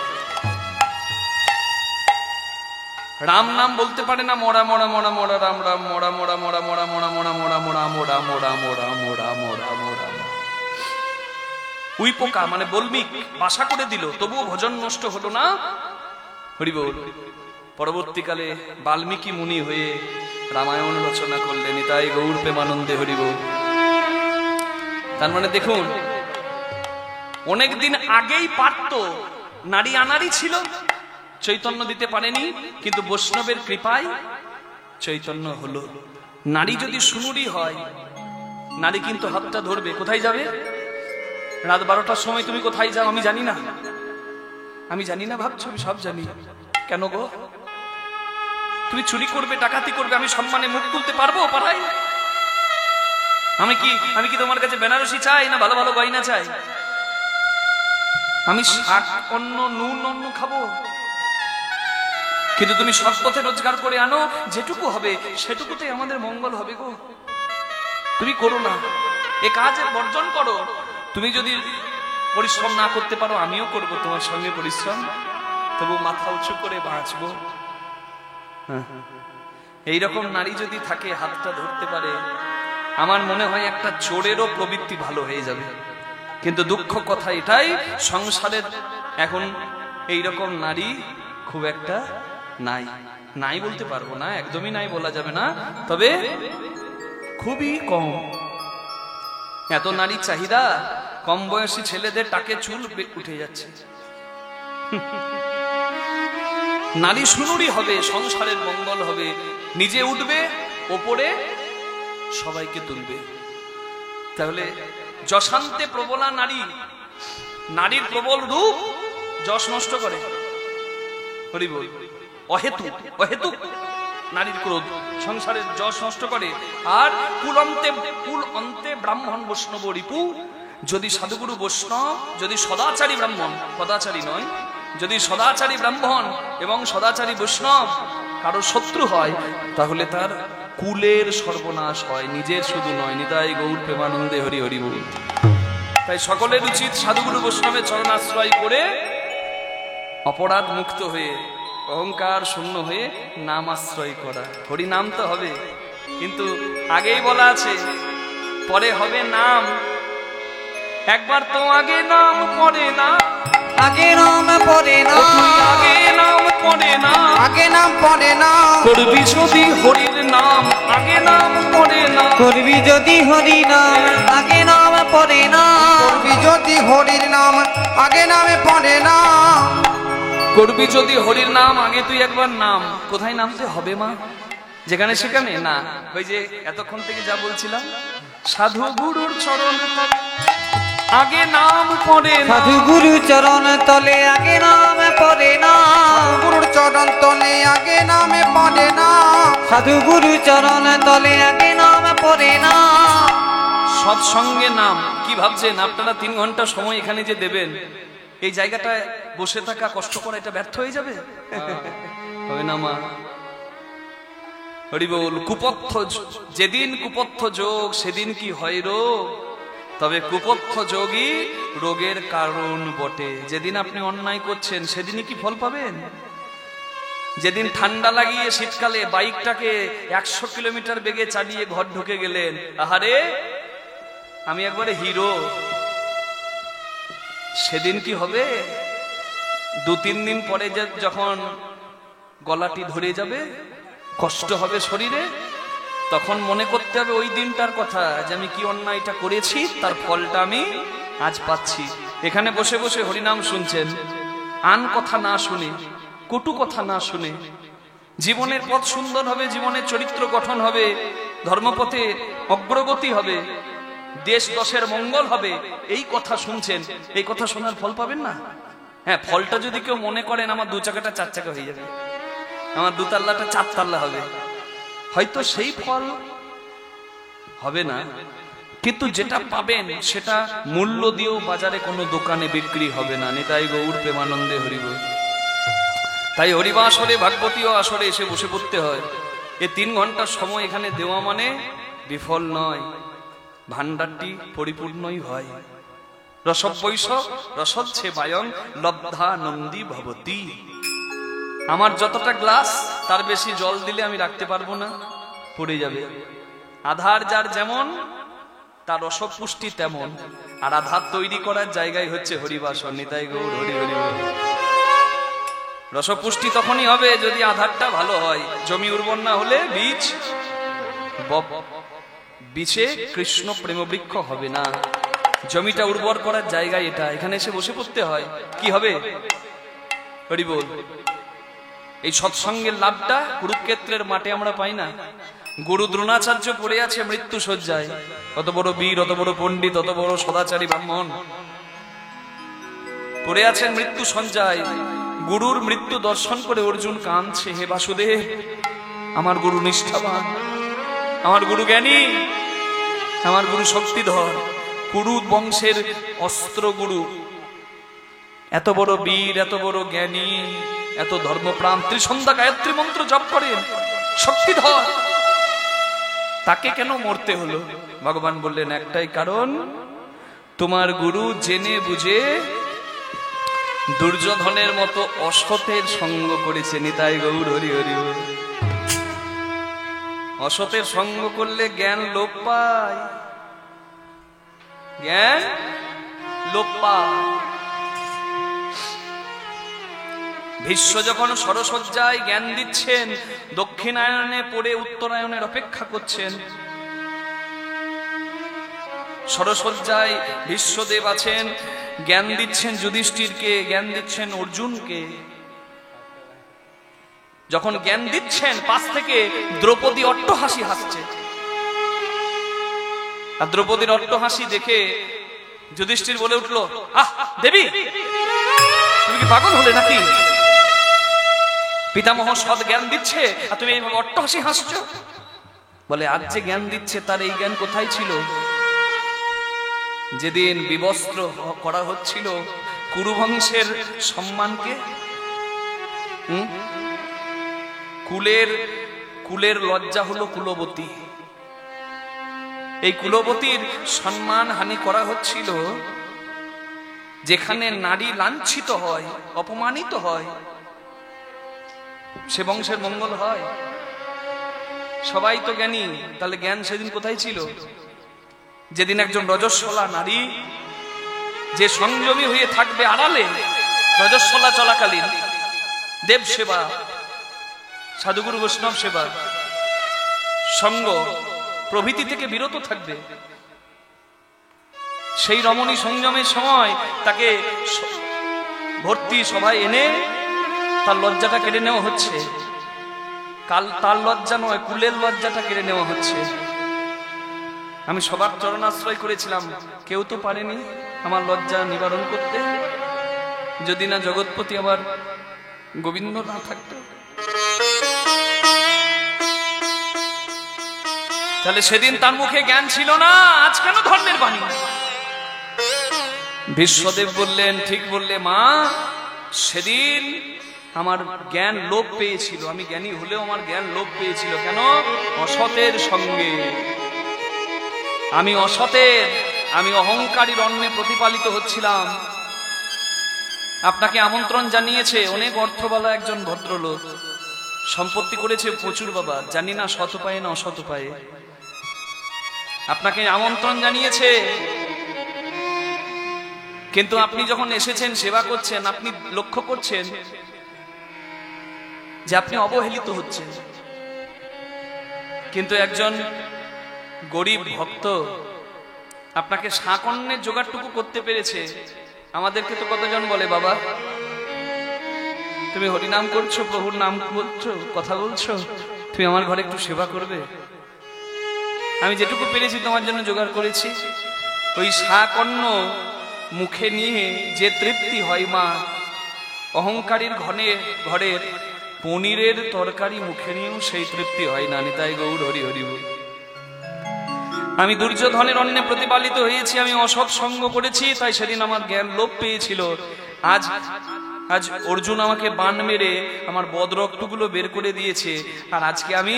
রাম নাম বলতে পারে না, মোড়া মোড়া মোড়া মোড়া রাম রাম, মোড়া মোড়া মোড়া মোড়া মোড়া মোড়া মোড়া মোড়া মোড়া মোড়া মোড়া মোড়া মোড়া মোড়া। উই পোকা মানে বলমিক বাসা করে দিল, তবুও ভজন নষ্ট হলো না। হরিবল। পরবর্তীকালে বাল্মীকি মুনি হয়ে রামায়ণ রচনা করলেন। তাই গৌর প্রেমানন্দে হরিবল। তার মানে দেখুন, অনেকদিন আগেই পারত, নারী আনারই ছিল, চৈতন্য দিতে পারেনি, কিন্তু বৈষ্ণবের কৃপায় চৈতন্য হলো। নারী যদি সুনুরি হয়, নারী কিন্তু হাতটা ধরবে। কোথায় যাবে? রাত 12টার সময় তুমি কোথায় যাও আমি জানি না, আমি জানি না ভাবছো, আমি সব জানি। কেন গো? তুমি চুরি করবে, ডাকাতি করবে, আমি সম্মানে মুখ তুলতে পারবো পাড়ায়? আমি কি তোমার কাছে বেনারসি চাই না ভালো ভালো গয়না চাই? আমি শাক অন্ন নুন অন্ন খাবো, কিন্তু তুমি সৎ পথে রোজগার করে আনো, যেটুকু হবে সেটুকুতে আমাদের মঙ্গল হবে গো। তুমি করো না, এ কাজ বর্জন করো। তুমি যদি পরিশ্রম না করতে পারো, আমিও করব তোমার সঙ্গে পরিশ্রম, তবু মাথা উঁচু করে বাঁচবো। এইরকম নারী যদি থাকে, হাতটা ধরতে পারে, আমার মনে হয় একটা চোরেরও প্রবৃত্তি ভালো হয়ে যাবে। কিন্তু দুঃখ কথা এটাই, সংসারের এখন এইরকম নারী খুব একটা নাই। নাই বলতে পারবো না, একদমই নাই বলা যাবে না, তবে খুবই কম। এত নারীর চাহিদা, কম বয়সী ছেলেদের টাকে চুল উঠে যাচ্ছে। নারী সুনুরি হবে, সংসারের মঙ্গল হবে, নিজে উঠবে, ওপরে সবাইকে তুলবে। তাহলে যশান্তে প্রবলা নারী, নারীর প্রবল রূপ যশ নষ্ট করে। হরি বল। অহেতুক অহেতুক নারীর ক্রোধ সংসারের যশ নষ্ট করে। আর কুল অন্তে ব্রাহ্মণ বৈষ্ণব রিপু। যদি সাধুগুরু বৈষ্ণব, যদি সদাচারী ব্রাহ্মণ, পদাচারী নয়, যদি সদাচারী ব্রাহ্মণ এবং সদাচারী বৈষ্ণব কারো শত্রু হয়, তাহলে তার কুলের সর্বনাশ হয়, নিজের শুধু নয়। নিতাই গৌর প্রেমানন্দে হরি হরি বল। তাই সকলের উচিত সাধুগুরু বৈষ্ণবের চরণাশ্রয় করে অপরাধ মুক্ত হয়ে, অহংকার শূন্য হয়ে নাম আশ্রয় করা। হরি নাম তো হবে, কিন্তু আগেই বলা আছে পরে হবে নাম। একবার তো আগে নাম পড়ে না, আগে নাম পড়ে না, আগে নাম পড়ে না, আগে নাম পড়ে না। করবি যদি হরির নাম, আগে নাম পড়ে না। করবি যদি হরি নাম, আগে নাম পড়ে না। করবি যদি হরির নাম, আগে নামে পড়ে না। করবি যদি হরির নাম, আগে তুই একবার নাম। কোথায় নামতে হবে মা? যেখানে সেখানে না, ওই যে এতক্ষণ থেকে যা বলছিলাম, সাধু গুরুর চরণ তলে আগে নাম পড়ে না, সাধু গুরু চরণ তলে আগে নাম পড়ে না, গুরুর চরণ তলে আগে নামে পড়ে না, সাধু গুরু চরণ তলে আগে নাম পড়ে না। সৎসঙ্গে নাম কি ভাবছেন আপনারা? 3 ঘন্টা সময় এখানে যে দেবেন, এই জায়গাটায় বসে থাকা কষ্ট করা এটা ব্যর্থ হয়ে যাবে? হবে না মা। হরি বল। কুপথ্য যেদিন কুপথ্য যোগ সেদিন কি হয় রোগ, তবে কুপথ্য যোগই রোগের কারণ বটে। যেদিন আপনি অন্যায় করছেন সেদিনই কি ফল পাবেন? যেদিন ঠান্ডা লাগিয়ে শীতকালে বাইকটাকে 100 কিলোমিটার বেগে চালিয়ে ঘর ঢুকে গেলেন, আহারে আমি একবারে হিরো, সেদিন কি হবে? 2-3 দিন পরে যখন গলাটি ধরে যাবে, কষ্ট হবে শরীরে, তখন মনে করতে হবে ওই দিনটার কথা, যে আমি কি অন্যায়টা করেছি, তার ফলটা আমি আজ পাচ্ছি। এখানে বসে বসে হরিনাম শুনছেন, আন কথা না শুনে, কটু কথা না শুনে, জীবনের পথ সুন্দর হবে, জীবনের চরিত্র গঠন হবে, ধর্মপথে অগ্রগতি হবে, দেশ দশের মঙ্গল হবে, এই কথা শুনছেন। এই কথা শোনার ফল পাবেন না? হ্যাঁ, ফলটা যদি কেউ মনে করেন আমার 2 চাকাটা 4 চাকা হয়ে যাবে, আমার 2 তাল্লাটা 4 তাল্লা হবে, হয়তো সেই ফল হবে না, কিন্তু যেটা পাবেন সেটা মূল্য দিয়েও বাজারে কোনো দোকানে বিক্রি হবে না। নিতাই গৌর প্রেমানন্দে হরি বল। তাই হরিবা আসরে ভাগবতীয় আসরে এসে বসে পড়তে হয়। এই 3 ঘন্টার সময় এখানে দেওয়া মানে বিফল নয়, ভান্ডারটি পরিপূর্ণই হয়। রসবৈষ রসচ্ছে বায়ং লব্ধা নন্দী ভবতী। আমার যতটা গ্লাস তার বেশি জল দিলে আমি রাখতে পারবো না, পড়ে যাবে। আধার যার যেমন তার রসপুষ্টি তেমন, আর আধার তৈরি করার জায়গায় হচ্ছে হরিবাসর। নিতাই গৌর হরি হরি। রসপুষ্টি তখনই হবে যদি আধারটা ভালো হয়। জমি উর্বর না হলে বীজে কৃষ্ণ প্রেমবৃক্ষ হবে না। জমিটা উর্বর করার জায়গায় এটা, এখানে এসে বসে পড়তে হয়। কি হবে? হরি বল। এই সৎসঙ্গের লাভটা কুরুক্ষেত্রের মাঠে আমরা পাই না। গুরু দ্রোণাচার্য পড়ে আছে মৃত্যু শয্যায়, অত বড় বীর, অত বড় পণ্ডিত, অত বড় সদাচারী ব্রাহ্মণ পড়ে আছেন মৃত্যু সঞ্জয়। গুরুর মৃত্যু দর্শন করে অর্জুন কাঁদছে, হে বাসুদেব, আমার গুরু নিষ্ঠাবান, আমার গুরু জ্ঞানী, আমার গুরু শক্তিধর, কুরু বংশের অস্ত্র গুরু, এত বড় বীর, এত বড় জ্ঞানী, এত ধর্মপ্রাণ, ত্রিসন্ধ্যা গায়ত্রী মন্ত্র জপ করেন, শক্তিধর, তাকে কেন মরতে হলো? ভগবান বললেন একটাই কারণ, তোমার গুরু জেনে বুঝে দুর্যোধনের মতো অসতের সঙ্গ করেছে। নিতাই গৌর হরি হরি। অসতের সঙ্গ করলে জ্ঞান লোপ পায়, জ্ঞান লোপ পায়। ভীষ্ম যখন সরসজ্জায় জ্ঞান দিচ্ছেন, দক্ষিণায়নে পড়ে উত্তরায়ণের অপেক্ষা করছেন। সরসজ্জায় ভীষ্মদেব আছেন, জ্ঞান দিচ্ছেন যুধিষ্ঠিরকে, জ্ঞান দিচ্ছেন অর্জুনকে। যখন জ্ঞান দিচ্ছেন, পাশ থেকে দ্রৌপদী অট্টহাসি হাসছে, আর দ্রৌপদীর অট্টহাসি দেখে যুধিষ্ঠির বলে উঠলো, আহ দেবী, তুমি কি পাগল হলে নাকি? পিতামহ সৎ জ্ঞান দিচ্ছে আর তুমি এইভাবে অট্টহাসি হাসছো? বলে আজ যে জ্ঞান দিচ্ছে তার এই জ্ঞান কোথায় ছিল? যেদিন বিবস্ত্র করা হচ্ছিল কুরুবংশের সম্মানকে, কুলের লজ্জা হলো কুলবতী, এই কুলবতীর সম্মান হানি করা হচ্ছিল। যেখানে নারী লাঞ্ছিত হয়, অপমানিত হয়, সে বংশের মঙ্গল হয়। সবাই তো জ্ঞানী, তাহলে জ্ঞান সেদিন কোথায় ছিল? যেদিন একজন রজস্বলা নারী, যে সংযমী হয়ে থাকবে আড়ালে রজস্বলা চলাকালীন, দেব সেবা, সাধুগুরু বৈষ্ণব সেবা, সঙ্গ প্রভৃতি থেকে বিরত থাকবে, সেই রমণী সংযমের সময় তাকে ভর্তি সভায় এনে তার লজ্জাটা কেড়ে নেওয়া হচ্ছে। তার লজ্জা নয়, কুলের লজ্জাটা কেড়ে নেওয়া হচ্ছে। আমি সবার চরণাশ্রয় করেছিলাম, কেউ তো পারেনি আমার লজ্জা নিবারণ করতে। যদি না জগৎপতি আমার গোবিন্দ না থাকতো, তাহলে সেদিন তার মুখে জ্ঞান ছিল না, আজ কেন ধর্মের বাণী? বিশ্বদেব বললেন, ঠিক বললে মা, সেদিন আমার জ্ঞান লোপ পেয়েছিল, আমি জ্ঞানী হলেও আমার জ্ঞান লোপ পেয়েছিল। কেন? অসতের সঙ্গে। আমি অসতের, আমি অহংকারীর অন্নে প্রতিপালিত হচ্ছিলাম। আপনাকে আমন্ত্রণ জানিয়েছে অনেক অর্থবালা একজন ভদ্রলোক, সম্পত্তি করেছে প্রচুর বাবা, জানি না সৎ উপায়ে না অসৎ উপায়ে। আপনাকে আমন্ত্রণ জানিয়েছে, কিন্তু আপনি যখন এসেছেন সেবা করছেন, আপনি লক্ষ্য করছেন যে আপনি অবহেলিত হচ্ছেন। কিন্তু একজন গরিব ভক্ত আপনাকে শাকন্নের জোগাড়টুকু করতে পেরেছে। আমাদেরকে তো কতজন বলে, বাবা তুমি হরিনাম করছো, প্রভুর নাম বলছো, কথা বলছো, তুমি আমার ঘরে একটু সেবা করবে। আমি যেটুকু পেরেছি তোমার জন্য জোগাড় করেছি। ওই শাকন্ন মুখে নিয়ে যে তৃপ্তি হয় মা, অহংকারীর ঘরের পনিরের তরকারি মুখে নিয়েও সেই তৃপ্তি হয় না। নিতাই গৌর হরি হরি বল। আমি দুর্যোধনের অন্নে প্রতিপালিত হয়েছি, আমি অসৎ সঙ্গ করেছি, তাই সেদিন আমার জ্ঞান লোপ পেয়েছিল। আজ অর্জুন আমাকে বাণ মেরে আমার বদরক্তগুলো বের করে দিয়েছে, আর আজকে আমি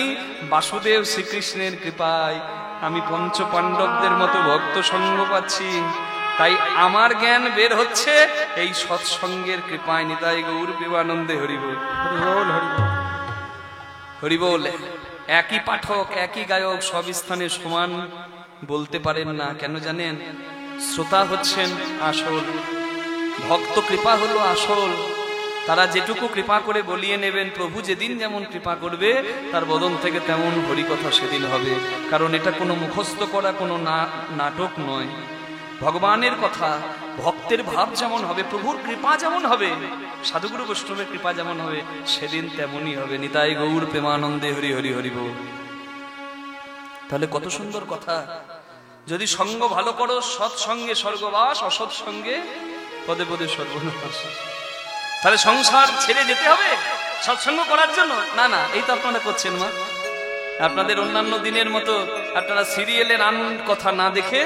বাসুদেব শ্রীকৃষ্ণের কৃপায় আমি পঞ্চ পাণ্ডবদের মতো ভক্ত সঙ্গ পাচ্ছি, তাই আমার জ্ঞান বের হচ্ছে এই সৎসঙ্গের কৃপায়। নিতাই গৌর প্রেমানন্দে হরিবল হরিবল হরিবল হরিবল। একই পাঠক, একই গায়ক সব স্থানে সমান বলতে পারেন না। কেন জানেন? শ্রোতা হচ্ছেন আসল, ভক্ত কৃপা হলো আসল। তারা যেটুকু কৃপা করে বলিয়ে নেবেন, প্রভু যেদিন যেমন কৃপা করবে তার বদন থেকে তেমন হরিকথা সেদিন হবে। কারণ এটা কোনো মুখস্থ করা কোনো নাটক নয়। ভগবানের কথা, ভক্তের ভাব যেমন হবে, প্রভুর কৃপা যেমন হবে, সাধুগুরু বৈষ্ণবের কৃপা যেমন হবে, সেদিন তেমনই হবে। নিতাই গৌর প্রেমানন্দে হরি হরি হরি বল। তাহলে কত সুন্দর কথা। যদি সঙ্গ ভালো করো, সৎসঙ্গে স্বর্গবাস, অসৎ সঙ্গে পদে পদে সর্বনাশ। তাহলে সংসার ছেড়ে যেতে হবে সৎসঙ্গ করার জন্য? না না, এই তো আপনারা করছেন মা। আপনাদের অন্যান্য দিনের মতো আপনারা সিরিয়ালের কথা না দেখে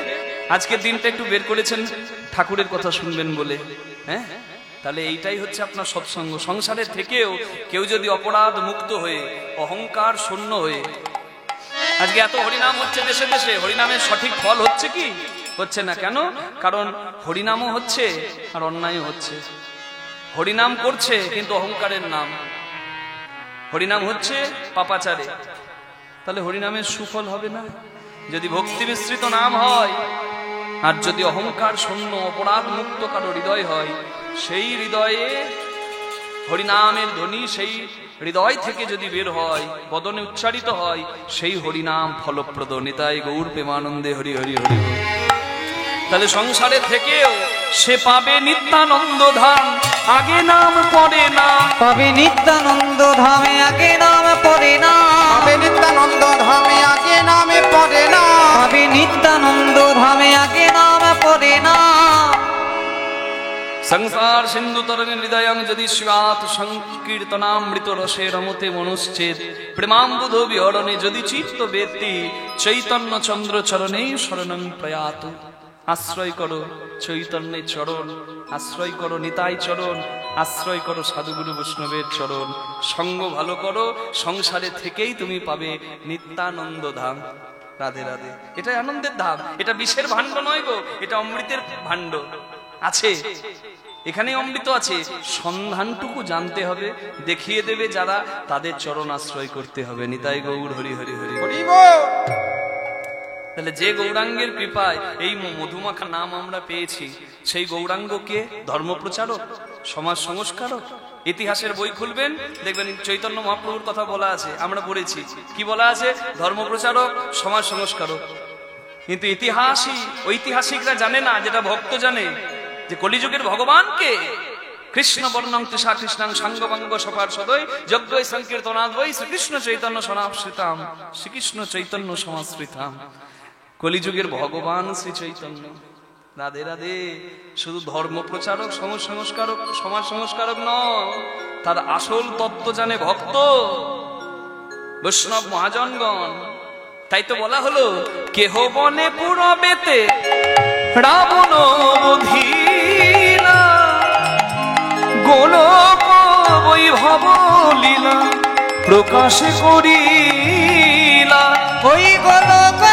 আজকের দিনটা একটু বের করেছেন ঠাকুরের কথা শুনবেন বলে। হ্যাঁ, তাহলে এইটাই হচ্ছে আপনার সৎসঙ্গ। সংসারের থেকেও কেউ যদি অপরাধ মুক্ত হয়ে, অহংকার শূন্য হয়ে, আজকে এত হরিনাম হচ্ছে দেশে দেশে, হরিনামের সঠিক ফল হচ্ছে কি? হচ্ছে না। কেন? কারণ হরিনামও হচ্ছে আর অন্যায়ও হচ্ছে। হরিনাম করছে কিন্তু অহংকারের নাম, হরিনাম হচ্ছে পাপাচারে, তাহলে হরিনামের সুফল হবে না। যদি ভক্তি মিশ্রিত নাম হয় আর যদি অহংকার শূন্য অপরাধ মুক্ত কারো হৃদয় হয়, সেই হৃদয়ে হরিনামের ধ্বনি সেই হৃদয় থেকে যদি বের হয়, বদনে উচ্চারিত হয়, সেই হরিনাম ফলপ্রদ। নিতাই গৌর প্রেমানন্দে হরি হরি হরি। তাহলে সংসারে থেকেও সে পাবে নিত্যানন্দ ধাম, আগে নাম পড়ে না। পাবে নিত্যানন্দ ধামে, আগে নাম পড়ে না। পাবে নিত্যানন্দ ধামে, আগে নামে পড়ে না। পাবে নিত্যানন্দ ধামে, আগে নাম পড়ে না। সংসার সিন্ধু তরঙ্গে হৃদয়ং যদি স্বাত সংকীর্তনামৃত রসে রমতে মনুচ্ছেদ প্রেমাম্বুধ বিহরণে যদি চিত্ত বেত্তি চৈতন্য চন্দ্র চরণে শরণং প্রয়াত। আশ্রয় করো চৈতন্যের চরণ, আশ্রয় করো নিতাই চরণ, আশ্রয় করো সাধুগুরু বৈষ্ণবের চরণ। সঙ্গ ভালো করো, সংসারে থেকেই তুমি পাবে নিত্যানন্দ ধাম। রাধে রাধে। এটা আনন্দের ধাম, এটা বিষের ভাণ্ড নয় গো, এটা অমৃতের ভাণ্ড আছে। এখানে অমৃত আছে, সন্ধানটুকু জানতে হবে, দেখিয়ে দেবে যারা, তাদের চরণ আশ্রয় করতে হবে। নিতাই গৌর হরি হরি হরি হরি। তাহলে যে গৌরাঙ্গের কৃপায় এই মধুমাখা নাম আমরা পেয়েছি, সেই গৌরাঙ্গকে ধর্মপ্রচারক, সমাজ সংস্কারক। ইতিহাসের বই খুলবেন, দেখবেন চৈতন্য মহাপ্রভুর কথা বলা আছে, আমরা পড়েছি। কি বলা আছে? ধর্মপ্রচারক, সমাজ সংস্কারক। কিন্তু ঐতিহাসিকরা জানে না, যেটা ভক্ত জানে, যে কলিযুগের ভগবানকে কৃষ্ণ বর্ণং তৃষা কৃষ্ণাং সাঙ্গবাঙ্গ সপার সদয় যজ্ঞ সংকীর্তনাদ বৈ শ্রীকৃষ্ণ চৈতন্য সনাশ্রিতাম, শ্রীকৃষ্ণ চৈতন্য সমাশ্রিতাম। কলিযুগের ভগবান শ্রী চৈতন্য। রাধে রাধে। শুধু ধর্ম প্রচারক, সংস্কারক, সমাজ সংস্কারক নয়, তার আসল তত্ত্ব জানে ভক্ত বৈষ্ণব মহাজনগণ। তাই তো বলা হলো, কেহ বনে পুরবেতে রাবণ বধিলা, গোলক বৈভব লীলা প্রকাশ করিলা। ওই গোলক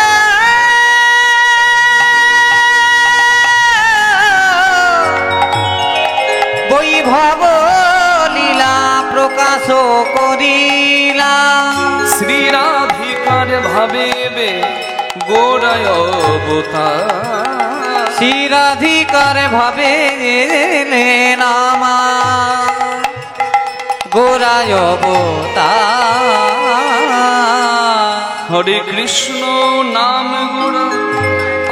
বৈভব লীলা প্রকাশ করিলা। শ্রী রাধিকার ভাবে গোরায় অবতার, শ্রী রাধিকার ভাবে নামা গোরায় অবতার। হরে কৃষ্ণ নাম গোরা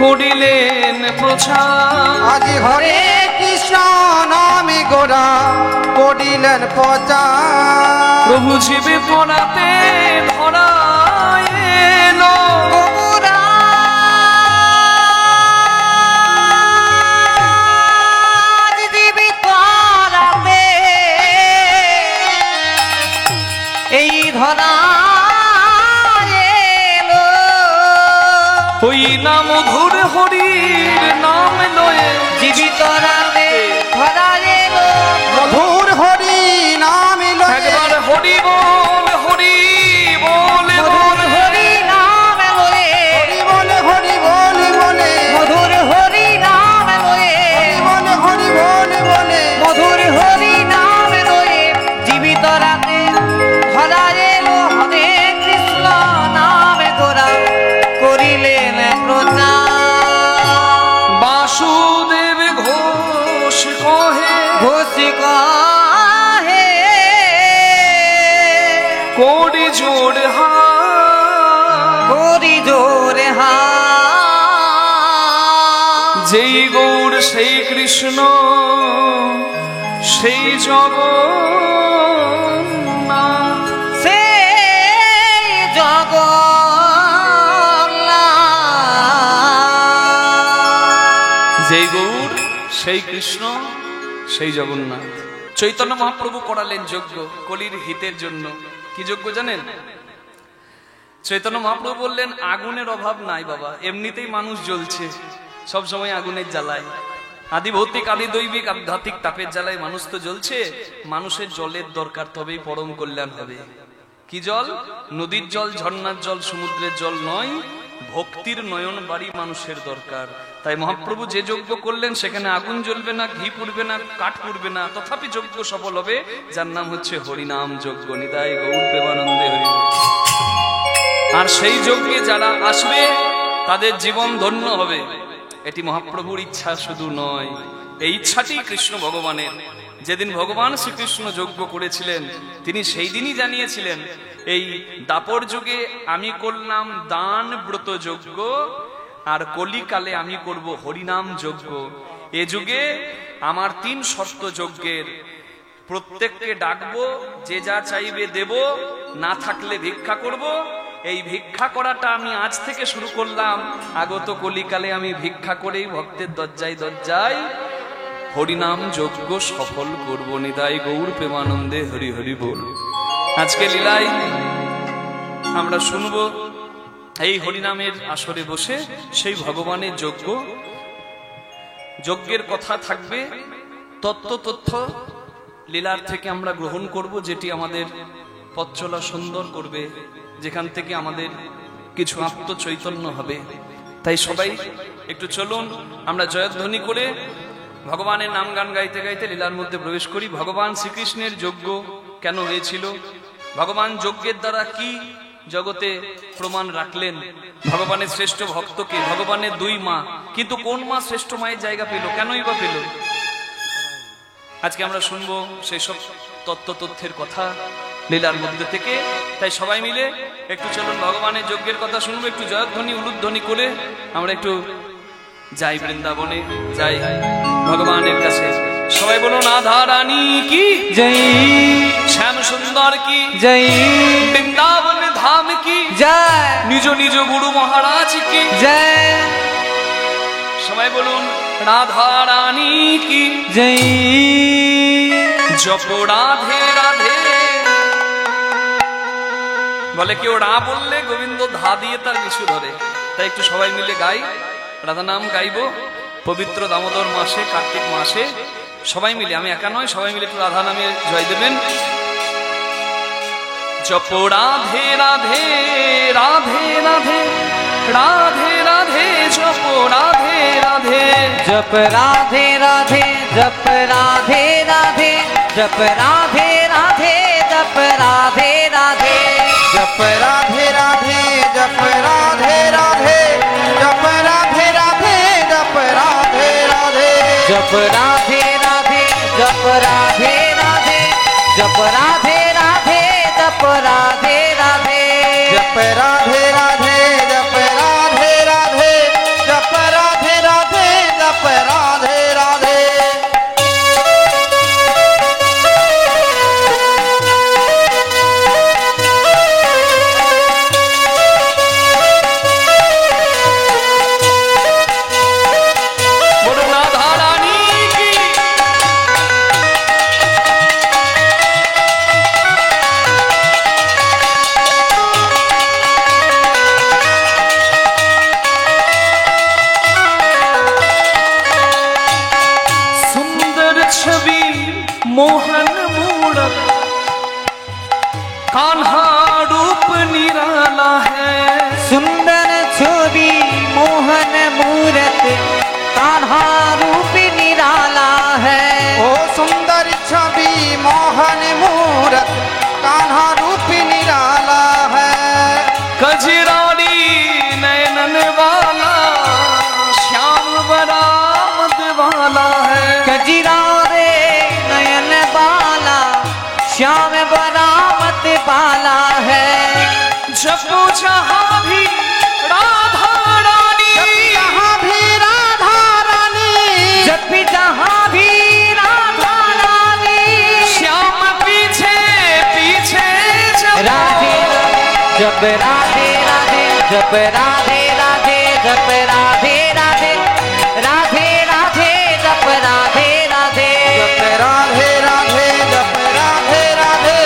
করিলেন প্রচার। আজি হরে কৃষ্ণ নামে গোরা করিলেন প্রচার। প্রভু জীবে পড়াতে ধরা এলো, এই ধরা ওই নাম ধুর হরির নাম লয়ে জীবিত রাতে ধরা এলো। মধুর হরি নাম লয়ে একবার হরি বল, হরি বলে মধুর হরি নাম লয়ে, হরি বলে হরি বলে বলে মধুর হরি নাম লয়ে, বলে হরি বলে বলে মধুর হরি নাম লয়ে জীবিত রাতে ধরা এলো। হরে কৃষ্ণ নামে গোরা করিলেন প্রচার। বাসুদেব ঘোষ কহে, ঘোষ কহে কোটি জোড় হা, করি জোরে হা। যেই গৌর সেই কৃষ্ণ সেই জগন্নাথ, সেই জগন্নাথ। যেই গৌর সেই কৃষ্ণ সেই জগন্নাথ। চৈতন্য মহাপ্রভু করালেন যজ্ঞ কলির হিতের জন্য। কি যজ্ঞ জানেন? চৈতন্য মহাপ্রভু বললেন, আগুনের অভাব নাই বাবা, এমনিতেই মানুষ জ্বলছে সব সময় আগুনের জ্বালায়। আদি ভৌতিক আদি দৈবিক আধ্যাত্মিক তাপের জ্বালায় মানুষ তো জ্বলছে। মানুষের জলের দরকার, তবেই পরম কল্যাণ হবে। কি জল? নদীর জল, ঝর্ণার জল, সমুদ্রের জল নয়, ভক্তির নয়ন বাড়ি মানুষের দরকার। তাই মহাপ্রভু যে যজ্ঞ করলেন সেখানে আগুন জ্বলবে না, ঘি পুড়বে না, কাঠ পুড়বে না, তথাপি যজ্ঞ সফল হবে, যার নাম হচ্ছে হরিনাম যজ্ঞ। নিতাই গৌর প্রেমানন্দে হরি। আর সেই যজ্ঞে যারা আসবে তাদের জীবন ধন্য হবে। এটি মহাপ্রভুর ইচ্ছা শুধু নয়, এই ইচ্ছাটি কৃষ্ণ ভগবানের। যেদিন ভগবান শ্রীকৃষ্ণ যজ্ঞ করেছিলেন তিনি সেই দিনই জানিয়েছিলেন, এই দাপর যুগে আমি করলাম দান ব্রত যজ্ঞ, আর কলিকালে আমি করব হরিনাম যজ্ঞ। এ যুগে আমার 3 শর্ত যজ্ঞের। প্রত্যেককে ডাকবো, যে যা চাইবে দেব, না থাকলে ভিক্ষা করব। এই ভিক্ষা করাটা আমি আজ থেকে শুরু করলাম। আগত কলিকালে আমি ভিক্ষা করেই ভক্তের দরজায় দরজায় হরিনাম যজ্ঞ সফল করব। নিতাই গৌর প্রেমানন্দে হরি হরি বল। আজকে লীলায় আমরা শুনব এই হরিনামের আসরে বসে সেই ভগবানের যজ্ঞ। যজ্ঞের কথা থাকবে, তথ্য লীলার থেকে আমরা গ্রহণ করব, যেটি আমাদের পথ চলা সুন্দর করবে, যেখান থেকে আমাদের কিছু আত্মচৈতন্য হবে। তাই সবাই একটু চলুন আমরা জয়ধ্বনি করে ভগবানের নাম গান গাইতে গাইতে লীলার মধ্যে প্রবেশ করি। ভগবান শ্রীকৃষ্ণের যজ্ঞ কেন হয়েছিল, ভগবান যজ্ঞের দ্বারা কি জগতে প্রমাণ রাখলেন, ভগবানের শ্রেষ্ঠ ভক্তকে, ভগবানের 2 মা, কিন্তু কোন মা শ্রেষ্ঠ মায়ের জায়গা পেল, কেনই বা পেল, আজকে আমরা শুনবো সেই সব তথ্যের কথা লীলার মধ্যে থেকে। তাই সবাই মিলে একটু চলুন ভগবানের যজ্ঞের কথা শুনবো, একটু জয়ধ্বনি উলুধ্বনি করে আমরা একটু যাই বৃন্দাবনে, যাই ভগবানের কাছে। সবাই বলুন রাধা রানী কি जय শ্যাম সুন্দর কি जय বৃন্দাবন ধাম কি जय নিজ নিজ গুরু মহারাজ কি जय সবাই বলুন রাধা রানী কি जय জপ রাধে রাধে। বলে কেউ রা বললে গোবিন্দ ধা দিয়ে তার মিশু ধরে, তাই একটু সবাই মিলে গাই, রাধা নাম গাইবো পবিত্র দামোদর মাসে, কার্তিক মাসে। সবাই মিলে, আমি একা নয়, সবাই মিলে একটু রাধা নামে জয় দেবেন। জপ রাধে রাধে রাধে রাধে রাধে রাধে জপ রাধে রাধে जप राधे राधे जप राधे राधे जप राधे राधे जप राधे राधे जप राधे राधे जप राधे राधे जप राधे राधे जप राधे राधे जप राधे राधे जप राधे राधे जप राधे राधे जप राधे राधे जप राधे राधे जप राधे राधे जप राधे राधे जप राधे राधे। बोलो राधा रानी की। सुंदर छवि मोहन मूरत, कान्हा रूप निराला है। सुंदर छवि मोहन मूरत कान्हा रूप निराला है। ओ सुंदर छवि मोहन मूरत कान्हा रूप निराला है। कजरानी नयनन वाला श्याम बरामद वाला है। कजरा रे नयन बाला श्याम बरामत बाला है। जपो जहाँ भी राधा रानी, यहाँ भी राधा रानी जब भी जहाँ भी राधा रानी श्याम पीछे पीछे राधे जब राधे राधे जब राधे राधे जब राधे राधे राधे राधे जब राधे राधे जप राधे राधे जप राधे राधे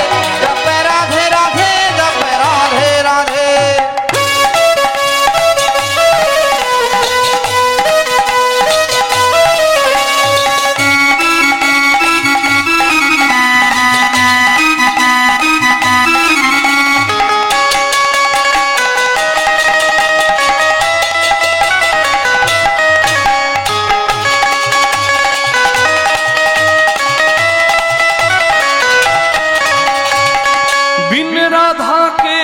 जप राधे राधे जप राधे राधे। बिन राधा के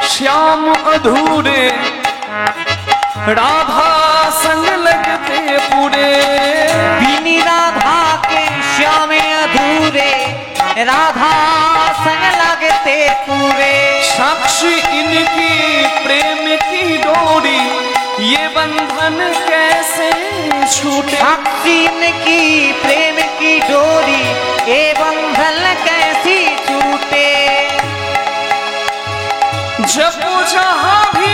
श्याम अधूरे, राधा संग लगते पूरे। बिनी राधा के श्याम अधूरे राधा संग लगते पूरे। साक्षी इनकी प्रेम की डोरी, ये बंधन कैसे छूटे। साक्षी की प्रेम की डोरी ये बंधन कैसी छूटे। जपो जहाँ भी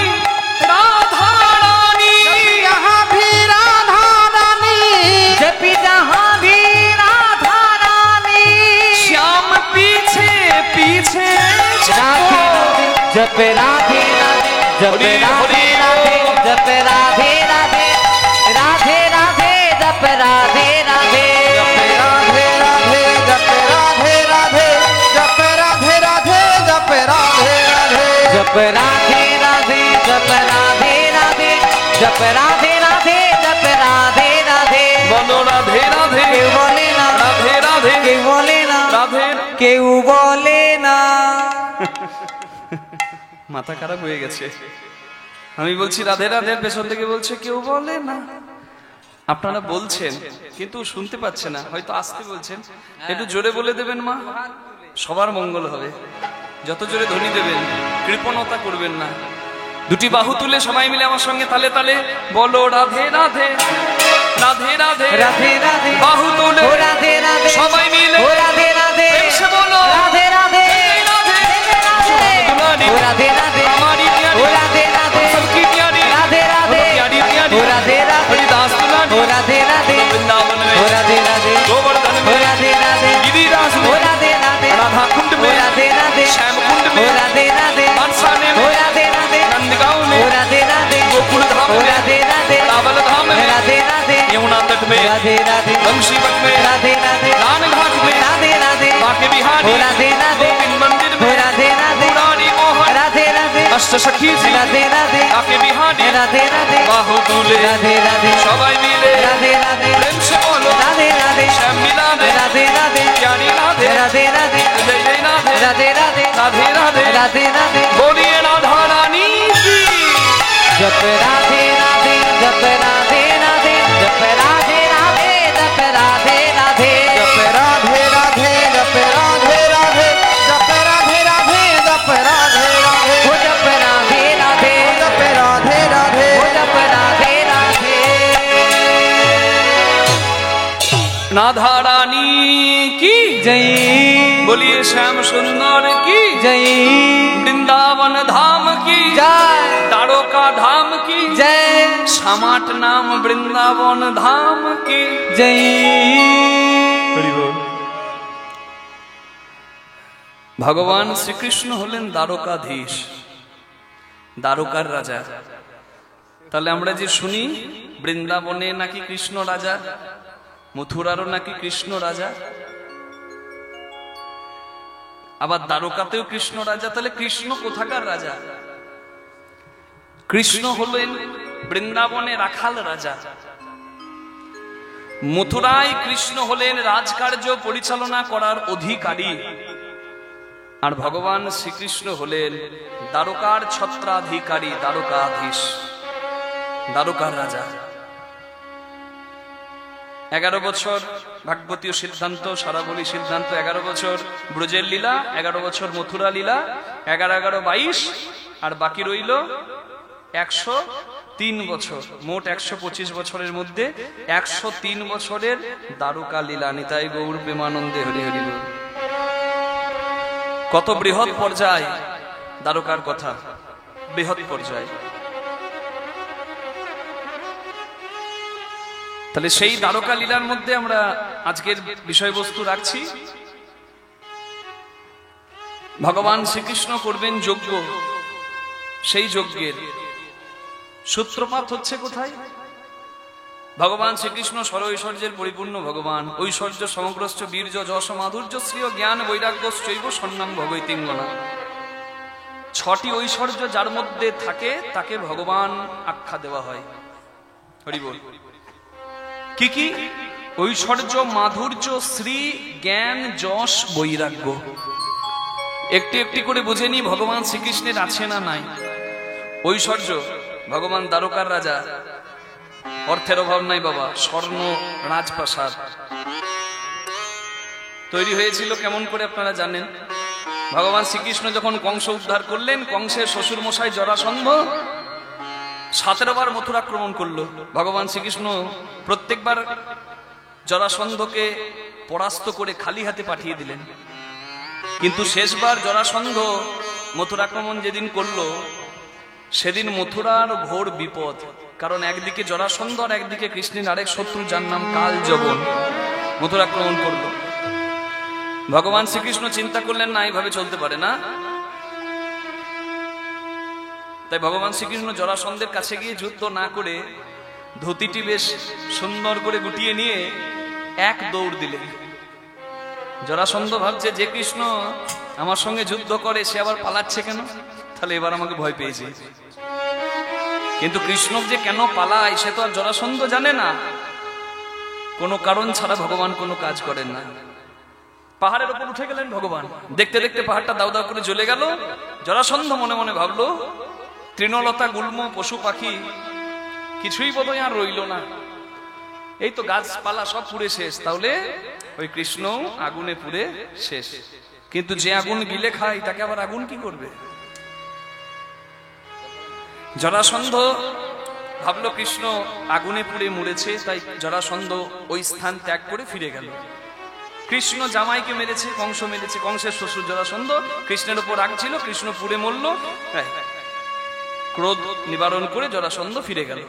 राधा रानी, यहाँ भी राधा रानी जब भी जहाँ भी राधा रानी श्याम पीछे पीछे राधे जप राधे राधे जप राधे राधे जप राधे राधे राधे राधे जप राधे राधे जप राधे राधे जप राधे राधे जप राधे राधे जप राधे राधे जप राधे राधे जप राधे राधे जप राधे राधे जप राधे राधे। बोलो राधे राधे केউ বলে না राधे राधे কেউ বলে না राधे। কেউ বলে না। মাথা খারাপ হয়ে গেছে, আমি বলছি রাধে রাধে, পেছন থেকে বলছে কেউ বলে না। আপনারা বলছেন কিন্তু শুনতে পাচ্ছে না, হয়তো আসতে বলছেন, একটু জোরে বলে দেবেন মা, সবার মঙ্গল হবে। যত জোরে ধ্বনি দেবেন, কৃপণতা করবেন না। দুটি বাহু তুলে সবাই মিলে আমার সঙ্গে তালে তালে বলো রাধে রাধে রাধে রাধে রাধে রাধে বাহু তুলে ও রাধে রাধে সবাই মিলে ও রাধে রাধে এসে বলো রাধে রাধে রাধে রাধে ও রাধে রাধে हमारी ও রাধে রাধে सबकी प्यारी রাধে রাধে प्यारी प्यारी ও রাধে রাধে हरिदास दुलारी ও राधे राधे वृंदावन ও में राधे राधे गोवर्धन ও में राधे राधे गिरिराज ও में राधे राधे राधा कुंड ও में राधे राधे श्याम कुंड ও में राधे राधे बांसाने ও में राधे राधे नंदगांव ও में राधे राधे गोकुल धाम ও में राधे राधे रावल धाम में राधे राधे यमुना तट में राधे राधे वंशीवट में राधे राधे रान घाट में राधे राधे बाके बिहारी ओ राधे राधे गोविंद मंदिर ओ में राधे राधे पुरानी मोहन राधे राधे अष्ट सखी जी राधे राधे बाके बिहारी राधे राधे बाहु तुले राधे राधे सबाई मिले राधे राधे प्रेम से बोलो राधे राधे श्याम मिलाने राधे राधे प्यारी राधे राधे राधे जय जय राधे राधे राधे राधे राधे राधे राधे बोलिए राधा रानी की जप राधे राधे जप राधे राधे जप राधे राधे जप राधे राधे जप राधे राधे जप राधे राधे जप राधे राधे जप राधे राधे वो जप राधे राधे जप राधे राधे वो जप राधे राधे राधा रानी की जय बोलिए श्याम सुंदर की जय वृंदावन धाम की जय द्वारका धाम की जय समाट नाम वृंदावन धाम की जय ভগবান শ্রীকৃষ্ণ হলেন দ্বারকাধীশ, দ্বারকার রাজা। তাহলে আমরা যে শুনি বৃন্দাবনে নাকি কৃষ্ণ রাজা, মথুরারও নাকি কৃষ্ণ রাজা, আবার দ্বারকাতেও কৃষ্ণ রাজা। তাহলে কৃষ্ণ কোথাকার রাজা? কৃষ্ণ হলেন বৃন্দাবনে রাখাল রাজা, মথুরায় কৃষ্ণ হলেন রাজকার্য পরিচালনা করার অধিকারী, আর ভগবান শ্রীকৃষ্ণ হলেন দ্বারকার ছত্রাধিকারী, দ্বারকাধীশ, দ্বারকার রাজা। 11 বছর ভাগবতীয় সিদ্ধান্ত, সারাবলী সিদ্ধান্ত, 11 বছর ব্রজের লীলা, 11 বছর মথুরা লীলা, 11-11-22, আর বাকি রইল 103 বছর। মোট 125 বছরের মধ্যে 103 বছরের দ্বারকা লীলা। নিতাই গৌর প্রেমানন্দে হরি হরি বল। কত বৃহৎ পর্যায় দ্বারকার কথা, বৃহৎ পর্যায়। তাহলে সেই দ্বারকা লীলার মধ্যে আমরা আজকের বিষয়বস্তু রাখছি। ভগবান শ্রীকৃষ্ণ করবেন যজ্ঞ, সেই যজ্ঞের সূত্রপাত হচ্ছে কোথায়? ভগবান শ্রীকৃষ্ণ সরৈশ্বর্যের পরিপূর্ণ ভগবান, ঐশ্বর্য সমগ্রশ্চ বীর্য যশ মাধুর্য শ্রীয় জ্ঞান বৈরাগ্যশ্চৈব সন্ন্যাম ভবৈতিঙ্গনা। 6টি ঐশ্বর্য যার মধ্যে থাকে তাকে ভগবান আখ্যা দেওয়া হয়। হরি বল। কি কি? ঐশ্বর্য, মাধুর্য, শ্রী, জ্ঞান, যশ, বৈরাগ্য। একটি একটি করে বুঝে নি ভগবান শ্রীকৃষ্ণের আছে না নাই। ঐশ্বর্য, ভগবান দ্বারকার রাজা, অর্থের অভাব নাই বাবা, স্বর্ণ রাজপ্রাসাদ তৈরি হয়েছিল কেমন করে আপনারা জানেন? ভগবান শ্রীকৃষ্ণ যখন কংস উদ্ধার করলেন, কংসের শ্বশুর মশাই জরাসন্ধ 17 বার মথুরা আক্রমণ করলো। ভগবান শ্রীকৃষ্ণ প্রত্যেকবার জরাসন্ধকে পরাস্ত করে খালি হাতে পাঠিয়ে দিলেন, কিন্তু শেষবার জরাসন্ধ মথুরা আক্রমণ যেদিন করলো সেদিন মথুরার ঘোর বিপদ। কারণ একদিকে জরাসন্ধ আর একদিকে কৃষ্ণের আরেক শত্রু যার নাম কাল যবন মথুরা আক্রমণ করলো। ভগবান শ্রীকৃষ্ণ চিন্তা করলেন না, এইভাবে চলতে পারে না। তাই ভগবান শ্রীকৃষ্ণ জরাসন্ধের কাছে গিয়ে যুদ্ধ না করে ধুতিটি বেশ সুন্দর করে গুটিয়ে নিয়ে এক দৌড় দিলেন। জরাসন্ধ ভাবছে যে কৃষ্ণ আমার সঙ্গে যুদ্ধ করে সে আবার পালাচ্ছে কেন, তাহলে এবার আমাকে ভয় পেয়েছে। কিন্তু কৃষ্ণ যে কেন পালায় সে তো আর জরাসন্ধ জানে না। কোনো কারণ ছাড়া ভগবান কোনো কাজ করেন না। পাহাড়ের উপর উঠে গেলেন ভগবান, দেখতে দেখতে পাহাড়টা দাউ দাউ করে জ্বলে গেল। জরাসন্ধ মনে মনে ভাবলো তৃণলতা গুল্ম পশু পাখি কিছুই বোধহয় আর রইল না, এই তো গাছপালা সব পুড়ে শেষ, তাহলে ওই কৃষ্ণ আগুনে পুড়ে শেষ। কিন্তু যে আগুন গিলে খায় তাকে আবার আগুন কি করবে? জরাসন্ধ ভাবলো কৃষ্ণ আগুনে পুড়ে মরেছে, তাই জরাসন্ধ ওই স্থান ত্যাগ করে ফিরে গেল। কৃষ্ণ জামাইকে মেরেছে, কংস মেরেছে, কংসের শ্বশুর জরাসন্ধ, কৃষ্ণের উপর রাগ ছিল, কৃষ্ণ পুড়ে মরল। ক্রোধ নিবারণ করে জরাসন্ধ ফিরে গেল।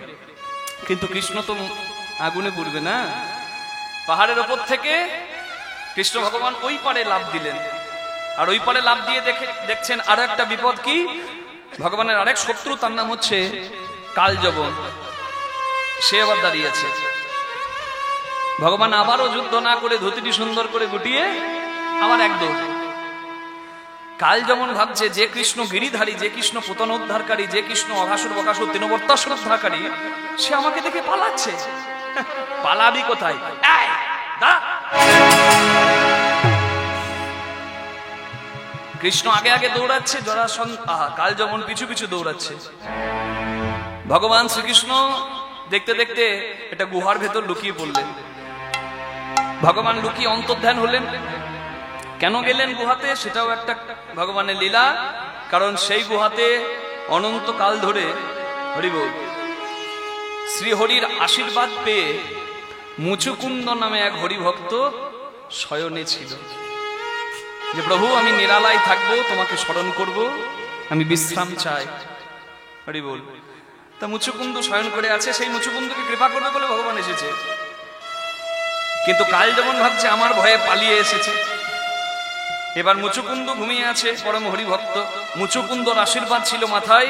কিন্তু কৃষ্ণ তো আগুনে পুড়বে না, পাহাড়ের ওপর থেকে কৃষ্ণ ভগবান ওই পারে লাফ দিলেন। আর ওই পারে লাফ দিয়ে দেখছেন আরো একটা বিপদ, কি ভগবানের আরেক শত্রু, তার নাম হচ্ছে কালযবন, সে আবার দাঁড়িয়ে আছে। ভগবান আবারও যুদ্ধ না করে ধুতিটি সুন্দর করে গুটিয়ে আবার এক দৌড়। কাল যেমন ভাবছে যে কৃষ্ণ গিরিধারী, যে কৃষ্ণ পুতন উদ্ধারকারী, যে কৃষ্ণ অঘাসুর বকাসুর তৃণবর্তাসুর উদ্ধারকারী, সে আমাকে দেখে পালাচ্ছে। পালাবি কোথায়? কৃষ্ণ আগে আগে দৌড়াচ্ছে, কাল যেমন পিছু পিছু দৌড়াচ্ছে। ভগবান শ্রীকৃষ্ণ দেখতে দেখতে একটা গুহার ভেতর লুকিয়ে পড়লেন। ভগবান লুকিয়ে অন্তর্ধান হলেন। কেন গেলেন গুহাতে সেটাও একটা ভগবানের লীলা, কারণ সেই গুহাতে অনন্তকাল ধরে হরিবোল শ্রীহরির আশীর্বাদ পেয়ে মুচুকুন্দ নামে এক হরিভক্ত শয়নে ছিল, যে প্রভু আমি নিরালায় থাকবো, তোমাকে স্মরণ করব, আমি বিশ্রাম চাই। হরিবোল। তা মুচুকুন্দ শয়ন করে আছে, সেই মুচুকুন্দকে কৃপা করবে বলে ভগবান এসেছে। কিন্তু কাল যেমন ভাবছে আমার ভয়ে পালিয়ে এসেছে। এবার মুচুকুন্দ ঘুমিয়ে আছে, পরম হরিভক্ত। মুচুকুন্দর আশীর্বাদ ছিল মাথায়,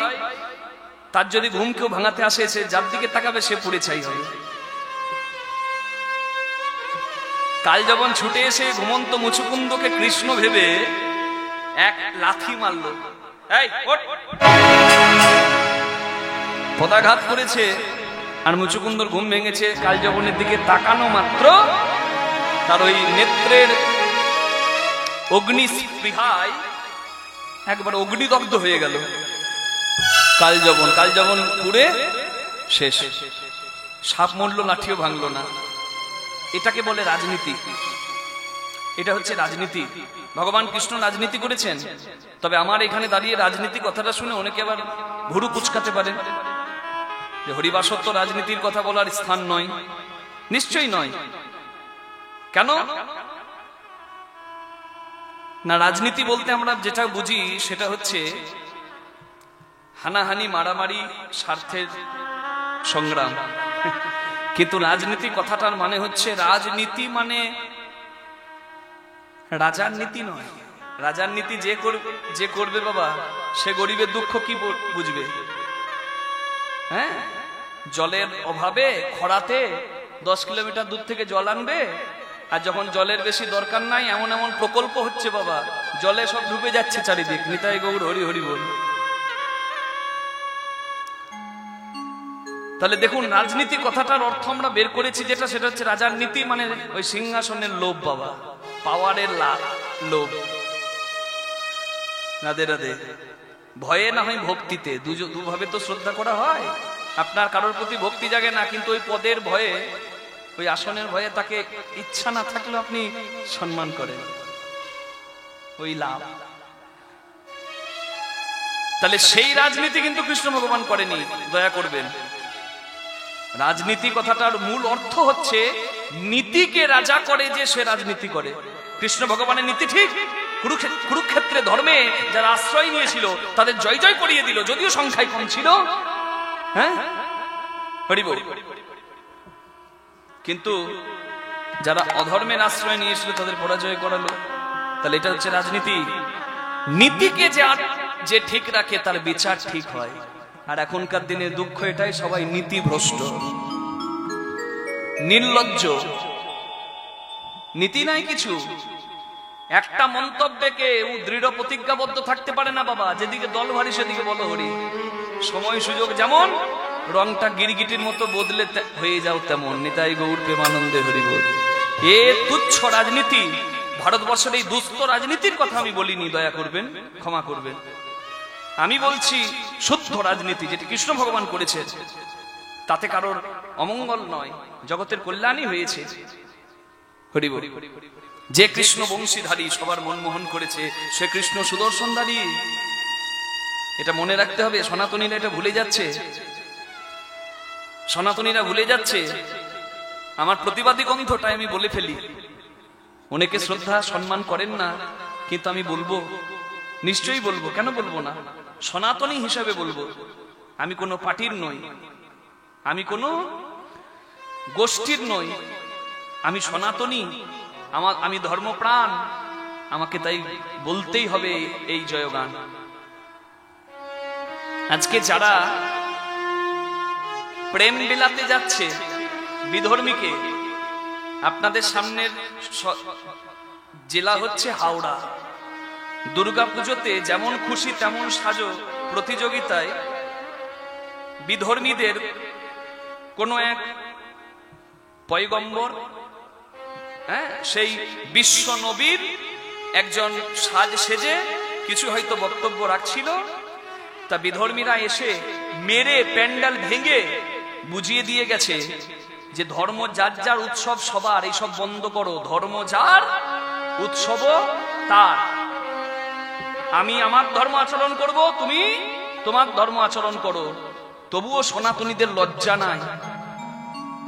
তার যদি ঘুম কেউ ভাঙাতে আসে, সে যার দিকে তাকাবে সে পুড়ে ছাই হবে। কাল যখন ছুটে এসে ঘুমন্ত মুচুকুন্দকে কৃষ্ণ ভেবে এক লাথি মারল। এই ওঠ! পদাঘাত করেছে, আর মুচুকুন্দর ঘুম ভেঙেছে। কাল যবনের দিকে তাকানো মাত্র তার ওই নেত্রের অগ্নিস্পৃহায় একবার অগ্নিদগ্ধ হয়ে গেল। কাল যবন পুড়ে শেষ। সাপ মরল, লাঠিও ভাঙলো না। এটাকে বলে রাজনীতি। এটা হচ্ছে রাজনীতি। ভগবান কৃষ্ণ রাজনীতি করেছেন। তবে আমার এখানে দাঁড়িয়ে রাজনীতি কথাটা শুনে অনেকে আবার ভুরু কুচকাতে পারেন যে হরিবাসত্ব রাজনীতির কথা বলার স্থান নয়। নিশ্চয়ই নয়। কেন না, রাজনীতি বলতে আমরা যেটা বুঝি সেটা হচ্ছে হানাহানি, মারামারি, স্বার্থের সংগ্রাম। কিন্তু রাজনীতি কথাটার মানে হচ্ছে, রাজনীতি মানে রাজার নীতি নয়। রাজার নীতি যে করবে বাবা, সে গরিবের দুঃখ কি বুঝবে? হ্যাঁ, জলের অভাবে খরাতে 10 কিলোমিটার দূর থেকে জল আনবে, আর যখন জলের বেশি দরকার নাই এমন এমন প্রকল্প হচ্ছে বাবা, জলে সব ডুবে যাচ্ছে চারিদিক। নিতাই গৌর হরি হরি বল। তাহলে দেখুন, রাজনীতি কথাটার অর্থ আমরা বের করেছি যেটা, সেটা হচ্ছে রাজার নীতি মানে ওই সিংহাসনের লোভ বাবা, পাওয়ারের লোভ। রাধে রাধে। ভয়ে না হয় ভক্তিতে, দুভাবে তো শ্রদ্ধা করা হয়। আপনার কারোর প্রতি ভক্তি জাগে না, কিন্তু ওই পদের ভয়ে, ওই আসনের ভয়ে তাকে ইচ্ছা না থাকলেও আপনি সম্মান করেন, ওই লাভ। তাহলে সেই রাজনীতি কিন্তু কৃষ্ণ ভগবান করেনি, দয়া করবেন। রাজনীতি কথাটার মূল অর্থ হচ্ছে নীতিকে রাজা করে যে সে রাজনীতি করে। কৃষ্ণ ভগবানের নীতি ঠিক। কুরুক্ষেত্রে ধর্মে যারা আশ্রয় নিয়েছিল তাদের জয় জয় করিয়ে দিল, যদিও সংখ্যায় কম ছিল। হ্যাঁ, হরিবল। কিন্তু যারা অধর্মের আশ্রয় নিয়েছিল তাদের পরাজয় করালো। তাহলে এটা হচ্ছে রাজনীতি। নীতিকে যে ঠিক রাখে তার বিচার ঠিক হয়। আর এখনকার দিনে দুঃখ এটাই, সবাই নীতিভ্রষ্ট, নির্লজ্জ, নীতি নাই কিছু। একটা মন্তব্যে কেউ দৃঢ় প্রতিজ্ঞাবদ্ধ থাকতে পারে না বাবা। যেদিকে দল ভারী সেদিকে বলো হরি। সময় সুযোগ যেমন, রংটা গিরগিটির মতো বদলে হয়ে যাও তেমন। নিতাই গৌর প্রেমানন্দে হরি বল। এ তুচ্ছ রাজনীতি, ভারতবর্ষের এই দুস্থ রাজনীতির কথা আমি বলিনি, দয়া করবেন, ক্ষমা করবেন। আমি বলছি শুদ্ধ রাজনীতি, যেটি কৃষ্ণ ভগবান করেছে। তাতে কারোর অমঙ্গল নয়, জগতের কল্যাণই হয়েছে। হরি বল। যে কৃষ্ণ বংশীধারী, সবার মনমোহন করেছে, সে কৃষ্ণ সুদর্শনধারী। এটা মনে রাখতে হবে। সনাতনীরা এটা ভুলে যাচ্ছে, সনাতনীরা ভুলে যাচ্ছে। আমার প্রতিবাদী কণ্ঠটাই আমি বলে ফেলি। অনেকে শ্রদ্ধা সম্মান করেন না, কিন্তু আমি বলবো, নিশ্চয়ই বলবো, কেন বলবো না, সনাতনী হিসাবে বলবো। আমি কোনো পার্টির নই, আমি কোনো গোষ্ঠীর নই, আমি সনাতনী, আমি ধর্মপ্রাণ। আমাকে তাই বলতেই হবে এই জয়গান। আজকে যারা প্রেম বিলাতে যাচ্ছে বিধর্মীকে, আপনাদের সামনের জেলা হচ্ছে হাওড়া। দুর্গাপুজোতে যেমন খুশি তেমন সাজো প্রতিযোগিতায় বিধর্মীদের কোন এক পয়গম্বর, সেই বিশ্ব নবীর একজন সাজ সেজে কিছু হয়তো বক্তব্য রাখছিল, তা বিধর্মীরা এসে মেরে প্যান্ডেল ভেঙে বুঝিয়ে দিয়ে গেছে যে ধর্ম যার যার, উৎসব সবার, এইসব বন্ধ করো, ধর্ম যার, উৎসব তার। আমি আমার ধর্ম আচরণ করব, তুমি তোমার ধর্ম আচরণ করো। তবুও সনাতনীদের লজ্জা নাই।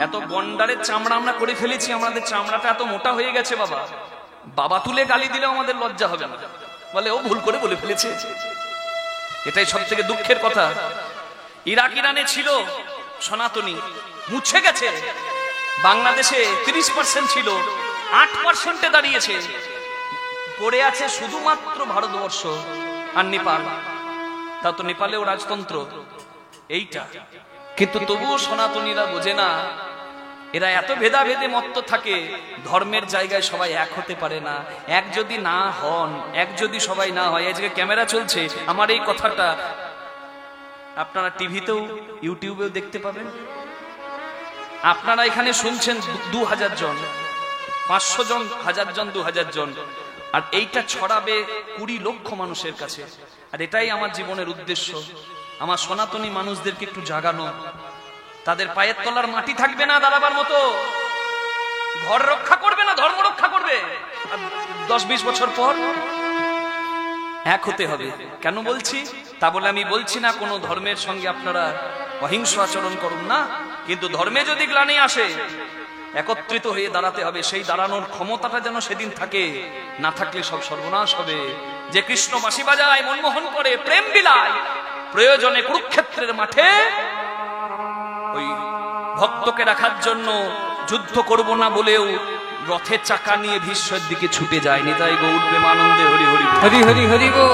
এত গন্ডারের চামড়া আমরা করে ফেলেছি, আমাদের চামড়াটা এত মোটা হয়ে গেছে বাবা, বাবা তুলে গালি দিলেও আমাদের লজ্জা হবে না, বলে ও ভুল করে বলে ফেলেছে। এটাই সব থেকে দুঃখের কথা। ইরাক ইরানে ছিল সনাতনী, মুছে গেছে। বাংলাদেশে 30% ছিল, 8%-এ দাঁড়িয়েছে। পড়ে আছে শুধুমাত্র ভারতবর্ষ আর নেপাল। তা তো নেপালেও রাজতন্ত্র এইটা, কিন্তু তবুও সনাতনীরা বোঝে না। এরা এত ভেদাভেদে মত্ত থাকে, ধর্মের জায়গায় সবাই এক হতে পারে না। এক যদি না হন, এক যদি সবাই না হয়, আজকে ক্যামেরা চলছে, আমার এই কথাটা আপনারা টিভিতেও ইউটিউবেও দেখতে পাবেন। আপনারা এখানে শুনছেন 2000 জন, 500 জন, 1000 জন, 2000 জন, আর এইটা ছড়াবে 20 লক্ষ মানুষের কাছে। আর এটাই আমার জীবনের উদ্দেশ্য, আমার সনাতনী মানুষদেরকে একটু জাগানো। তাদের পায়ের তলার মাটি থাকবে না দাঁড়াবার মতো, ঘর রক্ষা করবে না, ধর্ম রক্ষা করবে। 10-20 বছর পর এক হতে হবে। কেন বলছি? তা বলে আমি বলছি না কোনো ধর্মের সঙ্গে আপনারা অহিংস আচরণ করুন না, কিন্তু ধর্মে যদি গ্লানি আসে একত্রিত হয়ে দাঁড়াতে হবে। সেই দাঁড়ানোর ক্ষমতাটা যেন সেদিন থাকে, না থাকলে সব সর্বনাশ হবে। যে কৃষ্ণ বাঁশি বাজায়, মনমোহন করে, প্রেম বিলায়, প্রয়োজনে কুরুক্ষেত্রের মাঠে ওই ভক্তকে রাখার জন্য যুদ্ধ করব না বলেও রথের চাকা নিয়ে ভীষ্মের দিকে ছুটে যায়নি। তাই গৌর প্রেমানন্দে হরি হরি হরি হরি হরি গো।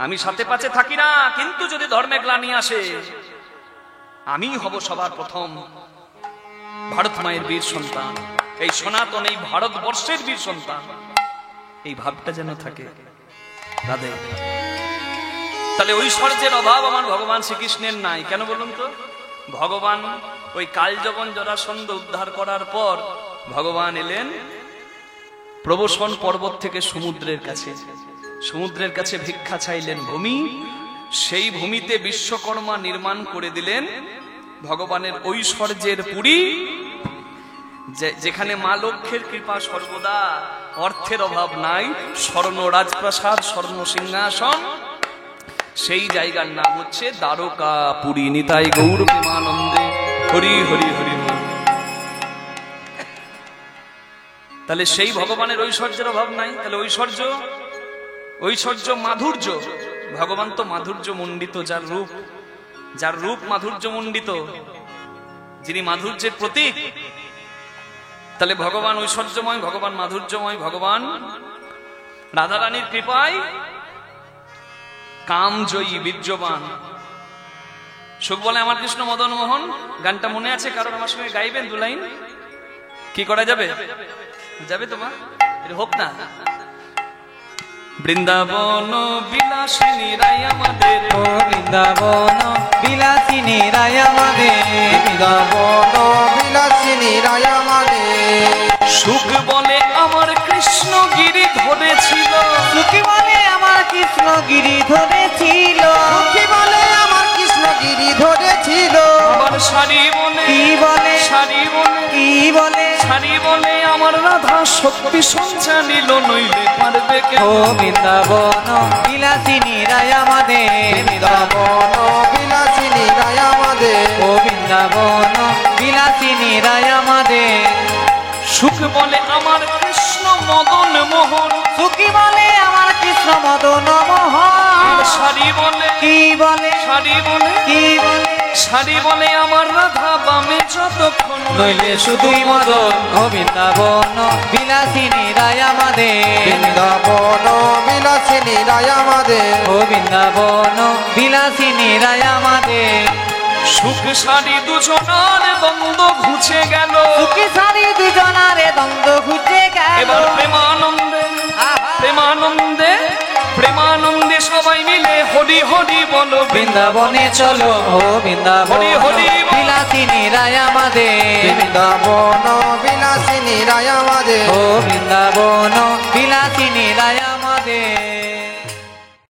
আমি সাথে পাশে থাকি না, কিন্তু যদি ধর্মে গ্লানি আসে আমি হব সবার প্রথম ভারত মায়ের বীর সন্তান, এই সনাতন, এই ভারতবর্ষের বীর সন্তান। এই ভাবটা যেন থাকে। রাধে। তাহলে ঐশ্বর্যের অভাব আমার ভগবান শ্রীকৃষ্ণের নাই। কেন বলুন তো? ভগবান ওই কালযবন জরাসন্ধ উদ্ধার করার পর ভগবান এলেন প্রবসন পর্বত থেকে সমুদ্রের কাছে। সমুদ্রের কাছে ভিক্ষা চাইলেন ভূমি। সেই ভূমিতে বিশ্বকর্মা নির্মাণ করে দিলেন ভগবানের ঐশ্বর্যের পুরী, যেখানে মা লক্ষ্মীর কৃপা সর্বদা, অর্থের অভাব নাই, স্বর্ণ রাজপ্রাসাদ, স্বর্ণ সিংহাসন। সেই জায়গার নাম হচ্ছে দ্বারকাপুরী। নিতাই গৌর প্রেমানন্দে হরি হরি হরি। তাহলে সেই ভগবানের ঐশ্বর্যের অভাব নাই। তাহলে ঐশ্বর্য মাধুর্য, ভগবান তো মাধুর্য মণ্ডিত, যার রূপ মাধুর্য মণ্ডিত, যিনি মাধুর্যের প্রতীক। তাহলে ভগবান ঐশ্বর্যময়, ভগবান মাধুর্যময়, ভগবান রাধারানীর কৃপায় কামজয়ী, বীর্যবান। সুখ বলে আমার কৃষ্ণ মদন মোহন গানটা মনে আছে? কারণ আমার সঙ্গে গাইবেন 2 লাইন? কি করা যাবে? যাবে তোমার? এটা হোক না। বৃন্দাবন বিলাসিনী রায় আমাদের, বৃন্দাবন বিলাসিনী রায় আমাদের, বৃন্দাবন বিলাসিনী রায় আমাদের। সুখ বলে আমার কৃষ্ণ গিরি ধরেছিল, সুখী বলে আমার কৃষ্ণ গিরি ধরেছিল, সুখী বলে আমার কৃষ্ণ গিরি ধরেছিল। আবার শাড়ি বলে, কি বলে, শাড়ি বলে, কি বলে, শাড়ি বলে আমার রাধা শক্তি সঞ্চালিল নইলে পারবে কে ও বৃন্দাবন বিলাসিনী রায় আমাদের বৃন্দাবন বিলাসিনী রায় আমাদের ও বৃন্দাবন বিলাসিনী রায় আমাদের সুখ বলে আমার কৃষ্ণ মদন মোহন সুখী বলে আমার কৃষ্ণ মদন আর মোহন শাড়ি বলে কি বলে শাড়ি বলে কি বলে শাড়ি বলে আমার রাধা বামে যতক্ষণ নইলে শুধুই মদন ও বৃন্দাবন বিলাসিনী রায় আমাদের বৃন্দাবন বিলাসিনী রায় আমাদের ও বৃন্দাবন বিলাসিনী রায় আমাদের সুখ শাড়ি দুজনার বন্ধ ঘুচে গেল সুখী সারি দুজনারে দ্বন্দ্ব ঘুচে গেল এবার প্রেমানন্দে প্রেমানন্দে প্রেমানন্দে সবাই মিলে হরি হরি বলো বৃন্দাবনে চলো ও বৃন্দাবন হরি হরি বল। বিলাসিনী রায় আমাদের বৃন্দাবন বিলাসিনী রায় আমাদের ও বৃন্দাবন